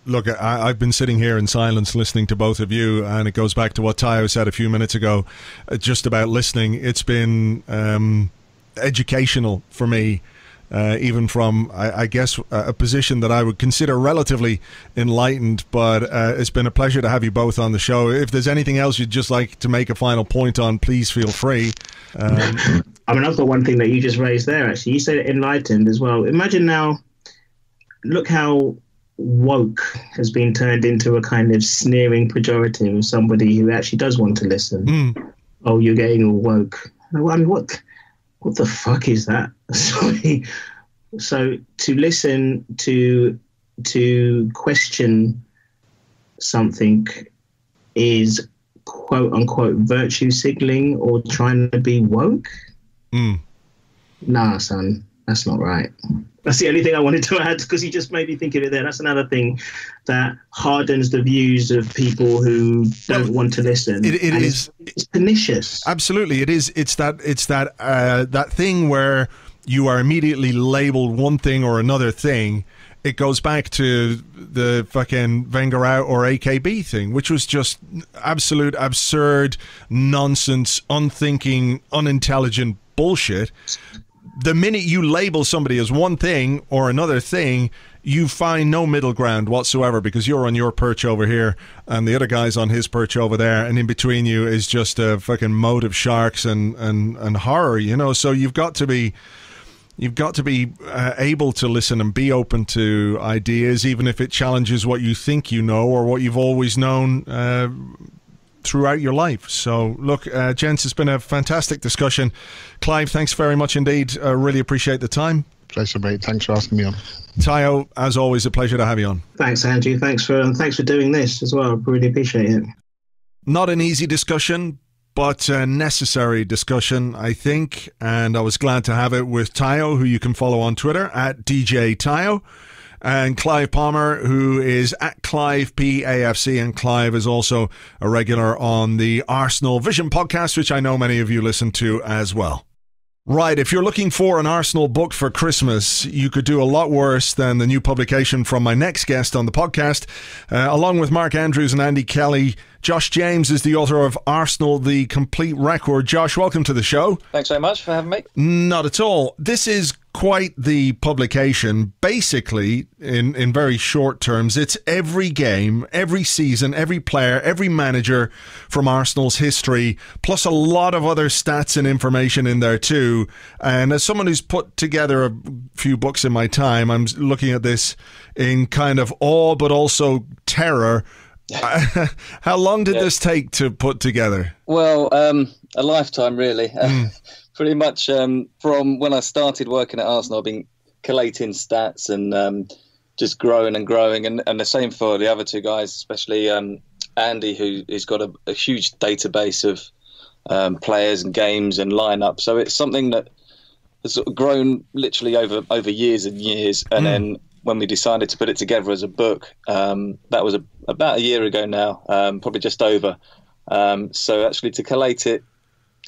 look, I've been sitting here in silence listening to both of you, and it goes back to what Tayo said a few minutes ago, just about listening. It's been educational for me. Even from, I guess, a position that I would consider relatively enlightened, but it's been a pleasure to have you both on the show. If there's anything else you'd just like to make a final point on, please feel free. I mean, I've got one thing that you just raised there, actually. You said enlightened as well. Imagine now, look how woke has been turned into a kind of sneering pejorative of somebody who actually does want to listen. Oh, you're getting all woke. I mean, what the fuck is that? Sorry. So to listen, to question something is quote unquote virtue signaling or trying to be woke? Nah, son, that's not right. That's the only thing I wanted to add, because you just made me think of it there. That's another thing that hardens the views of people who don't want to listen. It's pernicious. Absolutely, it is. It's that thing where you are immediately labelled one thing or another thing, it goes back to the fucking Wenger out or AKB thing, which was just absolute absurd nonsense, unthinking, unintelligent bullshit. The minute you label somebody as one thing or another thing, you find no middle ground whatsoever, because you're on your perch over here and the other guy's on his perch over there, and in between you is just a fucking moat of sharks and horror, you know. So you've got to be able to listen and be open to ideas, even if it challenges what you think you know or what you've always known throughout your life. So look, gents, it's been a fantastic discussion. Clive, thanks very much indeed. I really appreciate the time. Pleasure, mate. Thanks for asking me on. Tayo, as always, a pleasure to have you on. Thanks, Andrew. Thanks for doing this as well. I really appreciate it. Not an easy discussion, but a necessary discussion, I think, and I was glad to have it with Tayo, who you can follow on Twitter at DJ Tayo, and Clive Palmer, who is at Clive PAFC, and Clive is also a regular on the Arsenal Vision podcast, which I know many of you listen to as well. Right, if you're looking for an Arsenal book for Christmas, you could do a lot worse than the new publication from my next guest on the podcast. Along with Mark Andrews and Andy Kelly, Josh James is the author of Arsenal, The Complete Record. Josh, welcome to the show. Thanks very much for having me. Not at all. This is quite the publication. Basically, in very short terms, it's every game, every season, every player, every manager from Arsenal's history, plus a lot of other stats and information in there too. And as someone who's put together a few books in my time, I'm looking at this in kind of awe, but also terror. How long did this take to put together? Well, a lifetime, really. Pretty much from when I started working at Arsenal, I've been collating stats and just growing and growing. And the same for the other two guys, especially Andy, who's got a huge database of players and games and lineup. So it's something that has sort of grown literally over years and years. And then when we decided to put it together as a book, that was about a year ago now, probably just over. So actually to collate it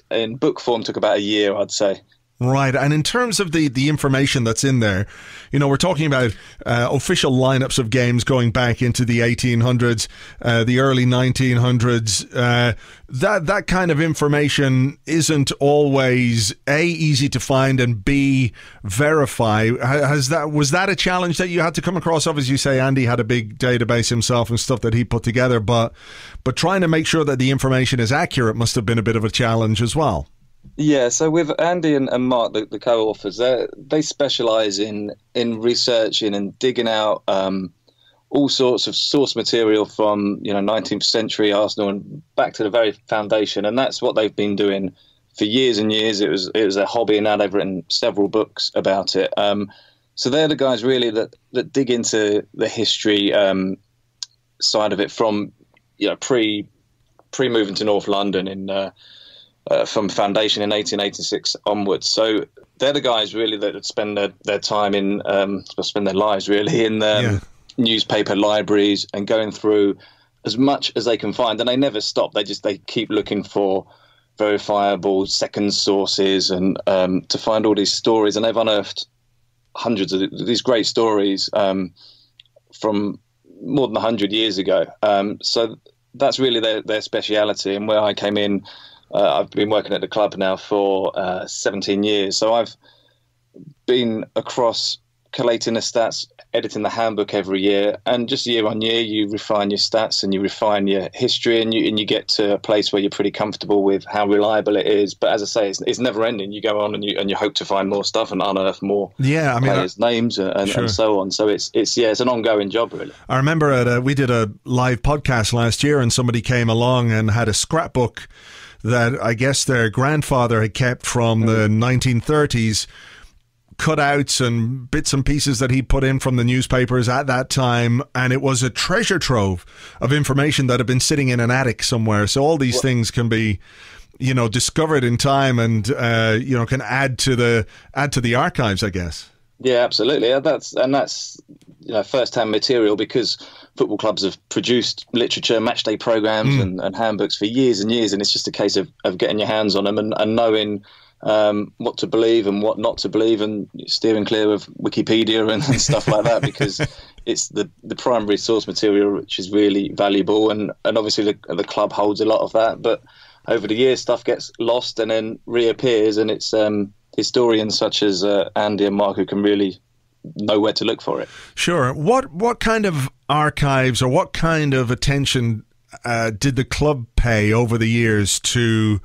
in book form took about a year, I'd say. Right, and in terms of the information that's in there, you know, we're talking about official lineups of games going back into the 1800s, the early 1900s. That kind of information isn't always A, easy to find, and B, verify. Was that a challenge that you had to come across? Obviously, you say Andy had a big database himself and stuff that he put together, but trying to make sure that the information is accurate must have been a bit of a challenge as well. Yeah, so with Andy and Mark, the co-authors, they specialise in researching and digging out all sorts of source material from 19th century Arsenal and back to the very foundation, and that's what they've been doing for years and years. It was a hobby, and now they've written several books about it. So they're the guys really that dig into the history side of it from pre moving to North London in. From foundation in 1886 onwards. So they're the guys really that spend their time in, spend their lives really in newspaper libraries and going through as much as they can find. And they never stop. They keep looking for verifiable second sources and to find all these stories. And they've unearthed hundreds of these great stories from more than 100 years ago. So that's really their speciality. And where I came in, I've been working at the club now for 17 years. So I've been across collating the stats, editing the handbook every year. And just year on year, you refine your stats and you refine your history and you get to a place where you're pretty comfortable with how reliable it is. But as I say, it's never ending. You go on and you hope to find more stuff and unearth more players' names and so on. So it's an ongoing job, really. I remember we did a live podcast last year and somebody came along and had a scrapbook that I guess their grandfather had kept from the 1930s, cutouts and bits and pieces that he put in from the newspapers at that time, and it was a treasure trove of information that had been sitting in an attic somewhere. So all these things can be, discovered in time and can add to the archives, I guess. Yeah, absolutely. That's first-hand material, because football clubs have produced literature, matchday programs and handbooks for years and years, and it's just a case of getting your hands on them and knowing what to believe and what not to believe, and steering clear of Wikipedia and stuff like that, because it's the primary source material which is really valuable, and obviously the club holds a lot of that. But over the years, stuff gets lost and then reappears, and it's historians such as Andy and Mark who can really know where to look for it. Sure. What kind of archives or what kind of attention did the club pay over the years to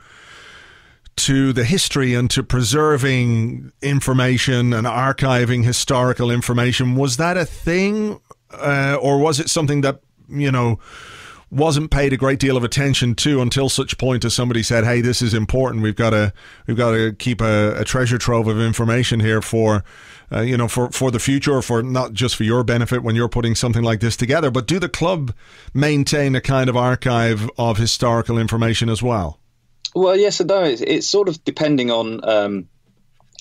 the history and to preserving information and archiving historical information? Was that a thing, or was it something that, you know, wasn't paid a great deal of attention to until such point as somebody said, "Hey, this is important. We've got to keep a treasure trove of information here for the future, or for not just for your benefit when you're putting something like this together." But do the club maintain a kind of archive of historical information as well? Well, yes and no. It's sort of depending on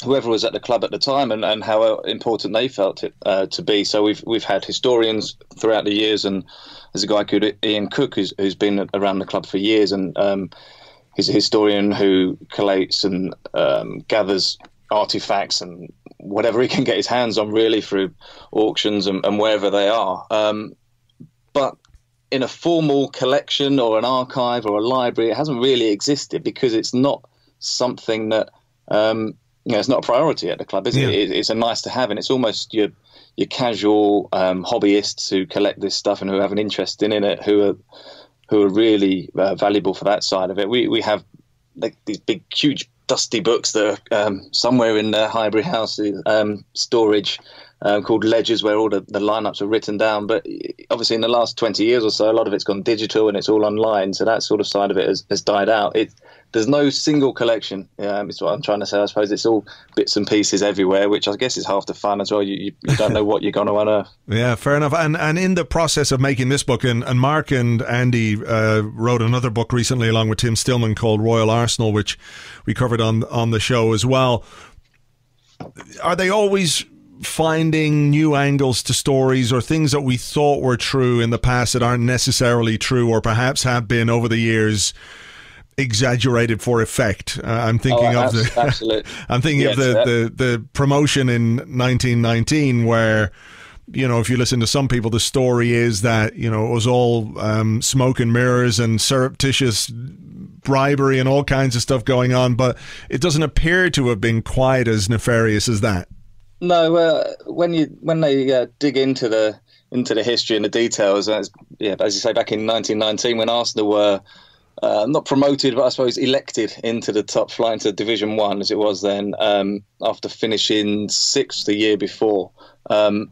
whoever was at the club at the time and how important they felt it to be. So we've had historians throughout the years, and there's a guy called Ian Cook who's been around the club for years, and he's a historian who collates and gathers artifacts and whatever he can get his hands on, really, through auctions and wherever they are. But in a formal collection or an archive or a library, it hasn't really existed, because it's not something that it's not a priority at the club, is it? It's a nice to have, and it's almost your casual hobbyists who collect this stuff and who have an interest in it, who are really valuable for that side of it. We have like these big, huge, dusty books that are somewhere in the Highbury House storage, called ledgers, where all the lineups are written down. But obviously in the last 20 years or so, a lot of it's gone digital and it's all online, so that sort of side of it has died out. There's no single collection, is what I'm trying to say. I suppose it's all bits and pieces everywhere, which I guess is half the fun as well. You don't know what you're going to unearth. Yeah, fair enough. And in the process of making this book, and Mark and Andy wrote another book recently along with Tim Stillman called Royal Arsenal, which we covered on the show as well. Are they always finding new angles to stories, or things that we thought were true in the past that aren't necessarily true, or perhaps have been over the years exaggerated for effect? I'm thinking of the promotion in 1919, where, you know, if you listen to some people, the story is that, you know, it was all smoke and mirrors and surreptitious bribery and all kinds of stuff going on, but it doesn't appear to have been quite as nefarious as that. No, when they dig into the history and the details, as you say, back in 1919, when Arsenal were not promoted, but I suppose elected into the top flight, into Division 1 as it was then, after finishing 6th the year before. And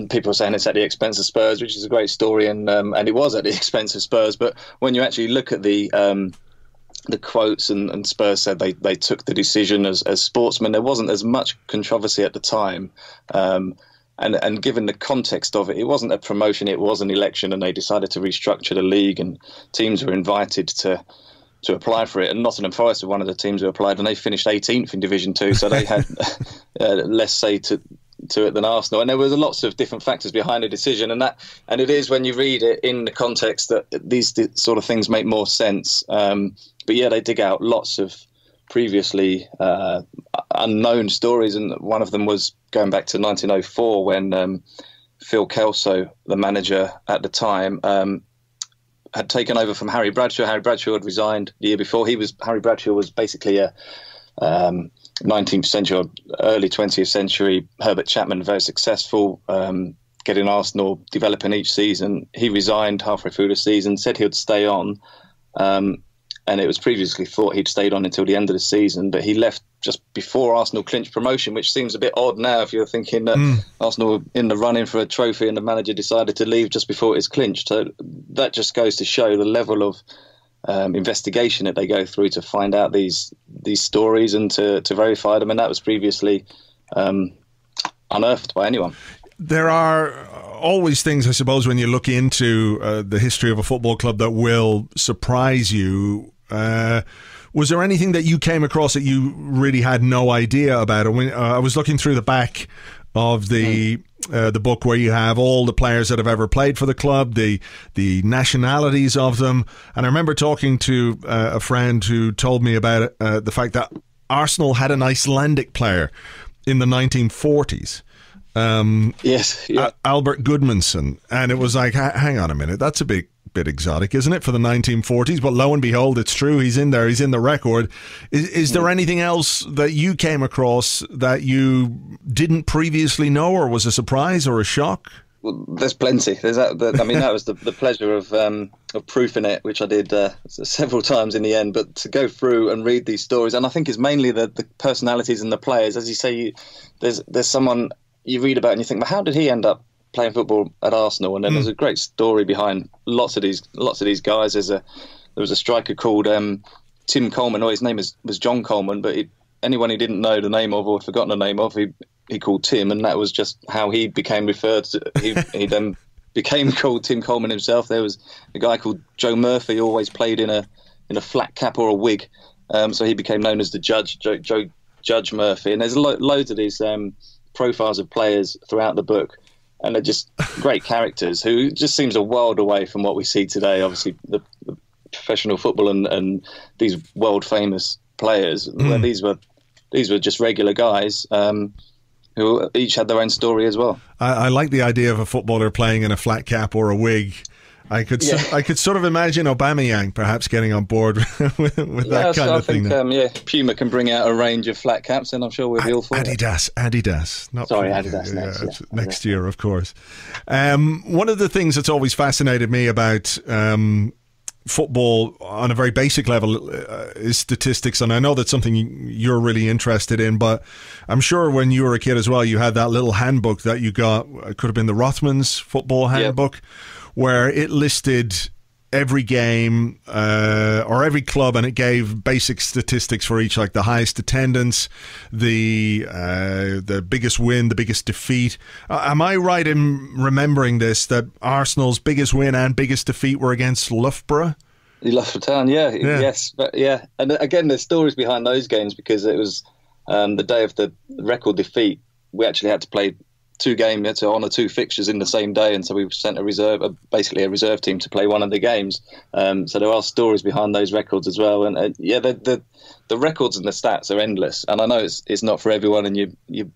people are saying it's at the expense of Spurs, which is a great story, and it was at the expense of Spurs. But when you actually look at the quotes, and Spurs said they took the decision as sportsmen, there wasn't as much controversy at the time. And given the context of it, it wasn't a promotion, it was an election, and they decided to restructure the league, and teams were invited to apply for it. And Nottingham Forest were one of the teams who applied, and they finished 18th in Division 2, so they had less say to it than Arsenal. And there was lots of different factors behind the decision, and it is, when you read it in the context, that these sort of things make more sense. But yeah, they dig out lots of previously unknown stories, and one of them was going back to 1904 when Phil Kelso, the manager at the time, had taken over from Harry Bradshaw. Harry Bradshaw had resigned the year before. Harry Bradshaw was basically a 19th century or early 20th century Herbert Chapman, very successful, getting Arsenal developing each season. He resigned halfway through the season, said he would stay on. And it was previously thought he'd stayed on until the end of the season, but he left just before Arsenal clinched promotion, which seems a bit odd now if you're thinking that Arsenal were in the running for a trophy and the manager decided to leave just before it's clinched. So that just goes to show the level of investigation that they go through to find out these stories and to verify them, and that was previously unearthed by anyone. There are always things, I suppose, when you look into the history of a football club that will surprise you. Was there anything that you came across that you really had no idea about? I was looking through the back of the the book where you have all the players that have ever played for the club, the nationalities of them. And I remember talking to a friend who told me about the fact that Arsenal had an Icelandic player in the 1940s. Yes, yeah. Albert Gudmundsson, and it was like, hang on a minute, that's a bit exotic, isn't it, for the 1940s? But lo and behold, it's true. He's in there. He's in the record. Is there anything else that you came across that you didn't previously know, or was a surprise or a shock? Well, there's plenty. There's that. That was the pleasure of proofing it, which I did several times in the end. But to go through and read these stories, and I think it's mainly the personalities and the players. As you say, there's someone you read about and you think, well, how did he end up playing football at Arsenal? And then there's a great story behind lots of these guys. There was a striker called Tim Coleman, or his name was John Coleman, but anyone he didn't know the name of or had forgotten the name of, he called Tim, and that was just how he became referred to. He then became called Tim Coleman himself. There was a guy called Joe Murphy, who always played in a flat cap or a wig, so he became known as the Judge, Judge Murphy. And there's loads of these profiles of players throughout the book, and they're just great characters who just seems a world away from what we see today. Obviously, the professional football and these world famous players, where these were just regular guys who each had their own story as well. I like the idea of a footballer playing in a flat cap or a wig. I could sort of imagine Aubameyang perhaps getting on board with that kind of thing. Puma can bring out a range of flat caps, and I'm sure we'll be all for Adidas. Adidas next year, of course. One of the things that's always fascinated me about football on a very basic level is statistics, and I know that's something you're really interested in, but I'm sure when you were a kid as well, you had that little handbook that you got. It could have been the Rothmans football handbook, where it listed every game or every club, and it gave basic statistics for each, like the highest attendance, the biggest win, the biggest defeat. Am I right in remembering this, that Arsenal's biggest win and biggest defeat were against Loughborough? Loughborough Town, yes. But and again, there's stories behind those games, because it was the day of the record defeat. We actually had to play two games to honour two fixtures in the same day, and so we sent a reserve team to play one of the games. So there are stories behind those records as well, and the records and the stats are endless. And I know it's not for everyone, and you're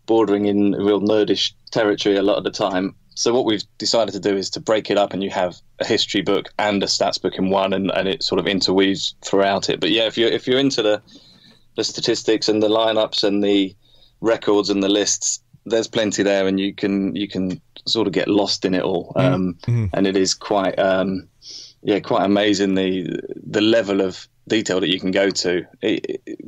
bordering in real nerdish territory a lot of the time. So what we've decided to do is to break it up, and you have a history book and a stats book in one, and it sort of interweaves throughout it. But if you're into the statistics and the lineups and the records and the lists, there's plenty there, and you can sort of get lost in it all. And it is quite amazing the level of detail that you can go to,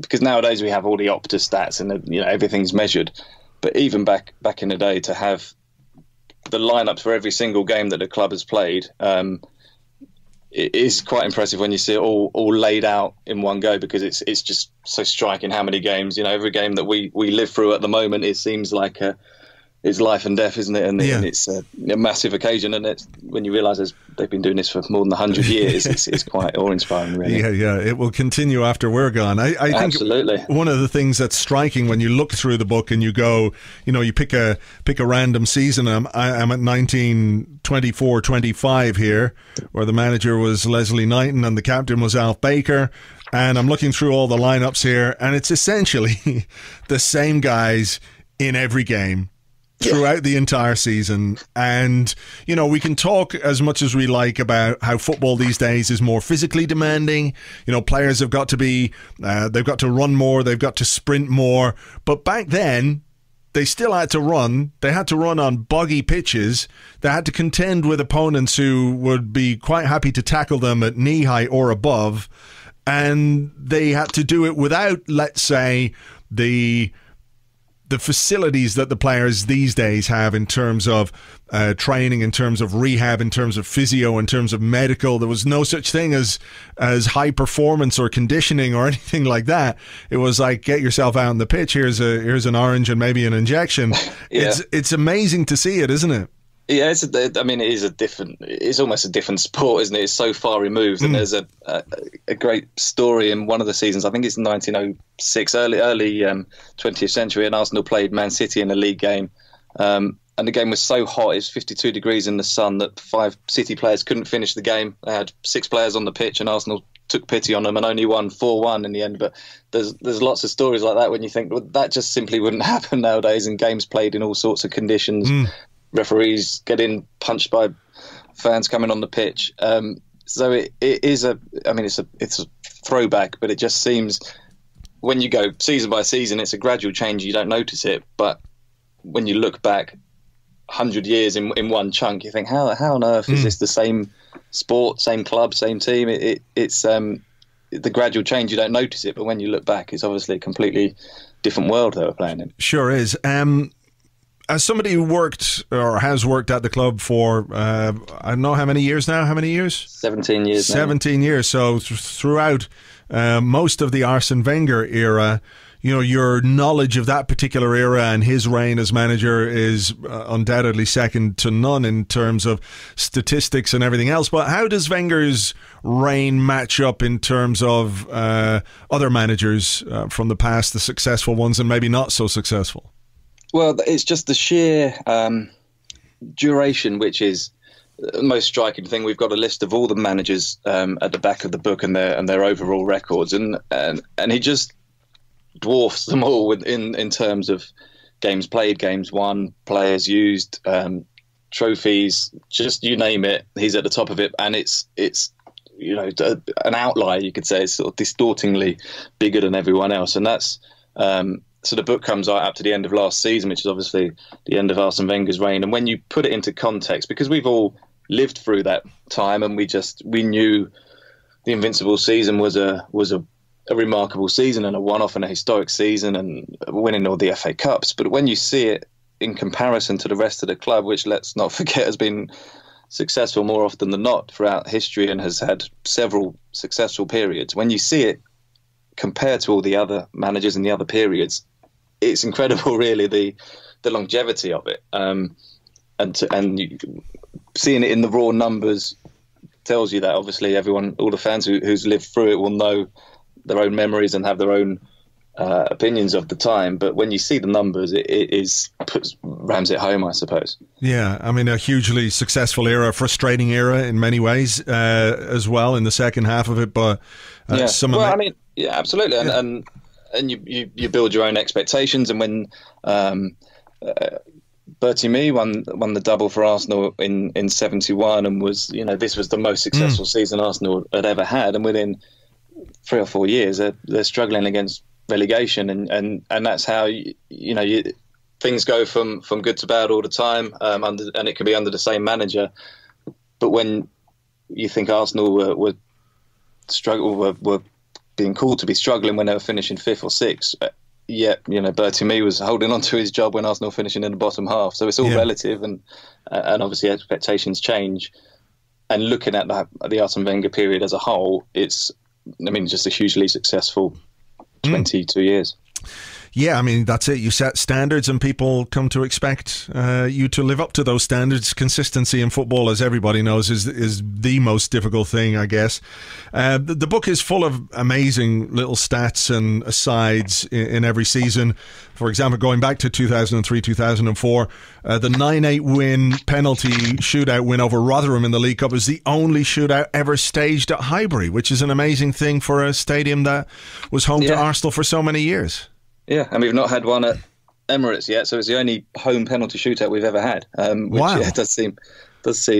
because nowadays we have all the Opta stats and everything's measured. But even back in the day, to have the lineups for every single game that the club has played, it is quite impressive when you see it all laid out in one go, because it's just so striking how many games, every game that we live through at the moment, it seems like it's life and death, isn't it? And it's a massive occasion, and it's when you realise they've been doing this for more than 100 years, it's quite awe-inspiring, really. Yeah, it will continue after we're gone. I think absolutely. One of the things that's striking when you look through the book and you go, you pick a random season. I'm at 1924-25 here, where the manager was Leslie Knighton and the captain was Alf Baker. And I'm looking through all the lineups here, and it's essentially the same guys in every game throughout the entire season. And we can talk as much as we like about how football these days is more physically demanding. Players have got to be they've got to run more, they've got to sprint more. But back then, they still had to run. They had to run on boggy pitches. They had to contend with opponents who would be quite happy to tackle them at knee height or above. And they had to do it without, let's say, the facilities that the players these days have in terms of training, in terms of rehab, in terms of physio, in terms of medical. There was no such thing as high performance or conditioning or anything like that. It was like, get yourself out on the pitch. Here's an orange and maybe an injection. It's amazing to see it, isn't it? Yeah, it's almost a different sport, isn't it? It's so far removed. And there's a great story in one of the seasons, I think it's 1906, early 20th century, and Arsenal played Man City in a league game. And and the game was so hot, it's 52 degrees in the sun, that 5 City players couldn't finish the game. They had 6 players on the pitch, and Arsenal took pity on them and only won 4-1 in the end. But there's lots of stories like that when you think, well, that just simply wouldn't happen nowadays, and games played in all sorts of conditions, referees getting punched by fans coming on the pitch. So it is it's a throwback, but it just seems, when you go season by season, it's a gradual change. You don't notice it, but when you look back 100 years in one chunk, you think, how on earth is this the same sport, same club, same team? It's the gradual change. You don't notice it, but when you look back, it's obviously a completely different world they were playing in. Sure is. As somebody who worked or has worked at the club for, I don't know how many years now? How many years? 17 years now. 17 years. So throughout most of the Arsene Wenger era, your knowledge of that particular era and his reign as manager is undoubtedly second to none in terms of statistics and everything else. But how does Wenger's reign match up in terms of other managers from the past, the successful ones and maybe not so successful? Well, it's just the sheer duration, which is the most striking thing. We've got a list of all the managers at the back of the book and their overall records, and he just dwarfs them all in terms of games played, games won, players used, trophies, just you name it, he's at the top of it. And it's an outlier, you could say. It's sort of distortingly bigger than everyone else, and that's. So the book comes out up to the end of last season, which is obviously the end of Arsene Wenger's reign. And when you put it into context, because we've all lived through that time, and we knew the Invincible season was a remarkable season and a one-off and a historic season, and winning all the FA Cups. But when you see it in comparison to the rest of the club, which, let's not forget, has been successful more often than not throughout history and has had several successful periods, when you see it compared to all the other managers in the other periods, it's incredible, really, the longevity of it, and seeing it in the raw numbers tells you that. Obviously, all the fans who's lived through it will know their own memories and have their own opinions of the time. But when you see the numbers, it rams it home, I suppose. Yeah, I mean, a hugely successful era, frustrating era in many ways as well in the second half of it. But yeah, absolutely, yeah. And you build your own expectations. And when Bertie Mee won the double for Arsenal in 71, and was, this was the most successful season Arsenal had ever had, and within 3 or 4 years they're struggling against relegation, and that's how things go from good to bad all the time, and it can be under the same manager. But when you think Arsenal were being called to be struggling when they were finishing 5th or 6th, yet Bertie Mee was holding on to his job when Arsenal finishing in the bottom half. So it's all relative, and obviously expectations change. And looking at the Arsene Wenger period as a whole, it's just a hugely successful 22 years. Yeah, I mean, that's it. You set standards and people come to expect you to live up to those standards. Consistency in football, as everybody knows, is the most difficult thing, I guess. The book is full of amazing little stats and asides in every season. For example, going back to 2003-2004, the 9-8 win, penalty shootout win over Rotherham in the League Cup is the only shootout ever staged at Highbury, which is an amazing thing for a stadium that was home to Arsenal for so many years. Yeah, and we've not had one at Emirates yet, so it's the only home penalty shootout we've ever had, which does seem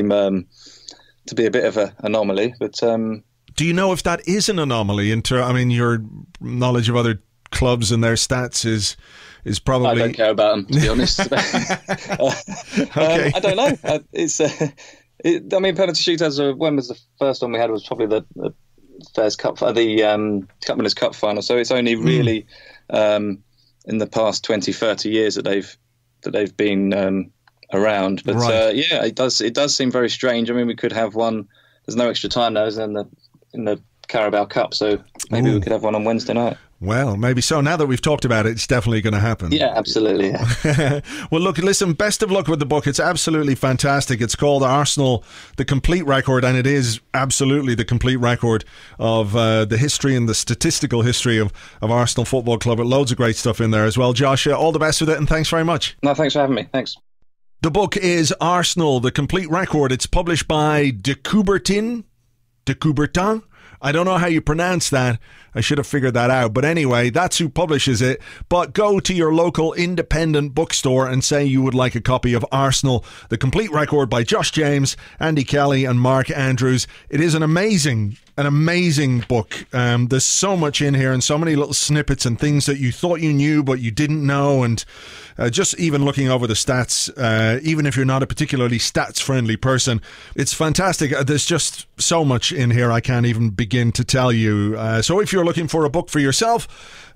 to be a bit of an anomaly. But do you know if that is an anomaly? Your knowledge of other clubs and their stats is probably... I don't care about them, to be honest. Okay. I don't know. Penalty shootouts. When was the first one we had? Was probably the Fairs Cup, the Cup Winners' Cup final. So it's only really in the past 20-30 years that they've been around. But right. It does seem very strange. I mean, we could have one. There's no extra time now, in the Qarabag Cup, so maybe we could have one on Wednesday night. Well, maybe so. Now that we've talked about it, it's definitely going to happen. Yeah, absolutely. Yeah. Well, look, listen, best of luck with the book. It's absolutely fantastic. It's called Arsenal, The Complete Record, and it is absolutely the complete record of the history and the statistical history of Arsenal Football Club. With loads of great stuff in there as well. Josh, all the best with it, and thanks very much. No, thanks for having me. Thanks. The book is Arsenal, The Complete Record. It's published by De Coubertin. I don't know how you pronounce that. I should have figured that out. But anyway, that's who publishes it. But go to your local independent bookstore and say you would like a copy of Arsenal, The Complete Record by Josh James, Andy Kelly and Mark Andrews. It is an amazing book. There's so much in here and so many little snippets and things that you thought you knew but you didn't know, and just even looking over the stats, even if you're not a particularly stats friendly person, it's fantastic. There's just so much in here I can't even begin to tell you. So if you're looking for a book for yourself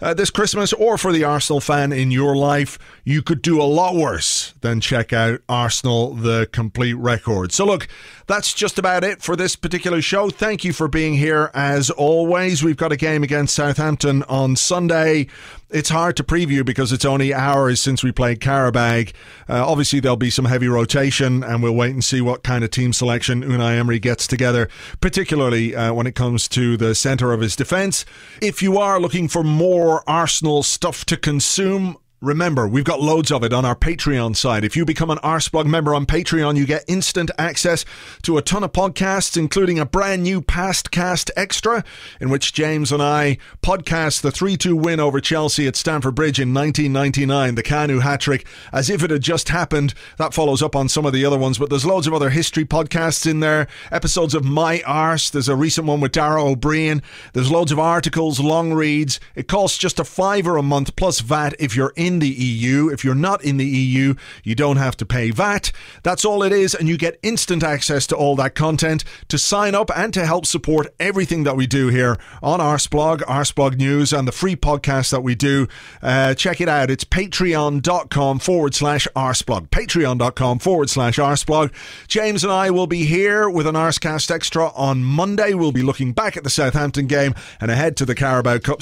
this Christmas, or for the Arsenal fan in your life, you could do a lot worse than check out Arsenal, The Complete Record. So look, that's just about it for this particular show. Thank you for being here as always. We've got a game against Southampton on Sunday. It's hard to preview because it's only hours since we played Qarabag. Obviously, there'll be some heavy rotation, and we'll wait and see what kind of team selection Unai Emery gets together, particularly when it comes to the centre of his defence. If you are looking for more Arsenal stuff to consume, remember, we've got loads of it on our Patreon side. If you become an Arseblog member on Patreon, you get instant access to a ton of podcasts, including a brand new Past Cast Extra, in which James and I podcast the 3-2 win over Chelsea at Stamford Bridge in 1999, the Kanu hat-trick, as if it had just happened. That follows up on some of the other ones, but there's loads of other history podcasts in there, episodes of My Arse. There's a recent one with Dara O'Brien. There's loads of articles, long reads. It costs just $5 a month plus VAT if you're in the EU. If you're not in the EU, you don't have to pay VAT. That's all it is, and you get instant access to all that content. To sign up and to help support everything that we do here on Arseblog, Arseblog News, and the free podcast that we do, check it out. It's patreon.com/Arseblog. Patreon.com/Arseblog. James and I will be here with an Arsecast Extra on Monday. We'll be looking back at the Southampton game and ahead to the Carabao Cup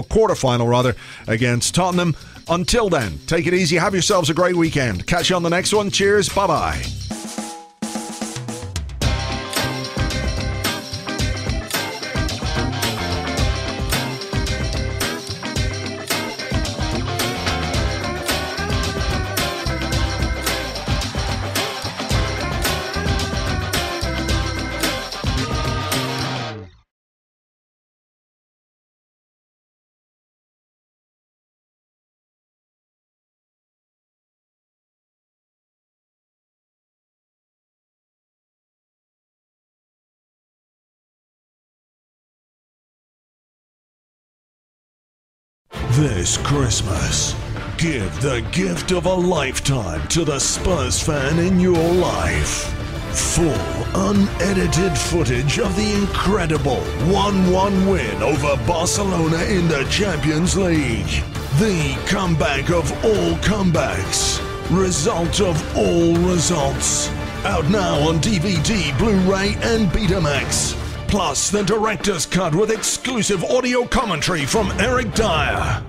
quarter-final rather, against Tottenham. Until then, take it easy, have yourselves a great weekend. Catch you on the next one. Cheers, bye-bye. This Christmas, give the gift of a lifetime to the Spurs fan in your life. Full, unedited footage of the incredible 1-1 win over Barcelona in the Champions League. The comeback of all comebacks. Result of all results. Out now on DVD, Blu-ray and Betamax. Plus the director's cut with exclusive audio commentary from Eric Dyer.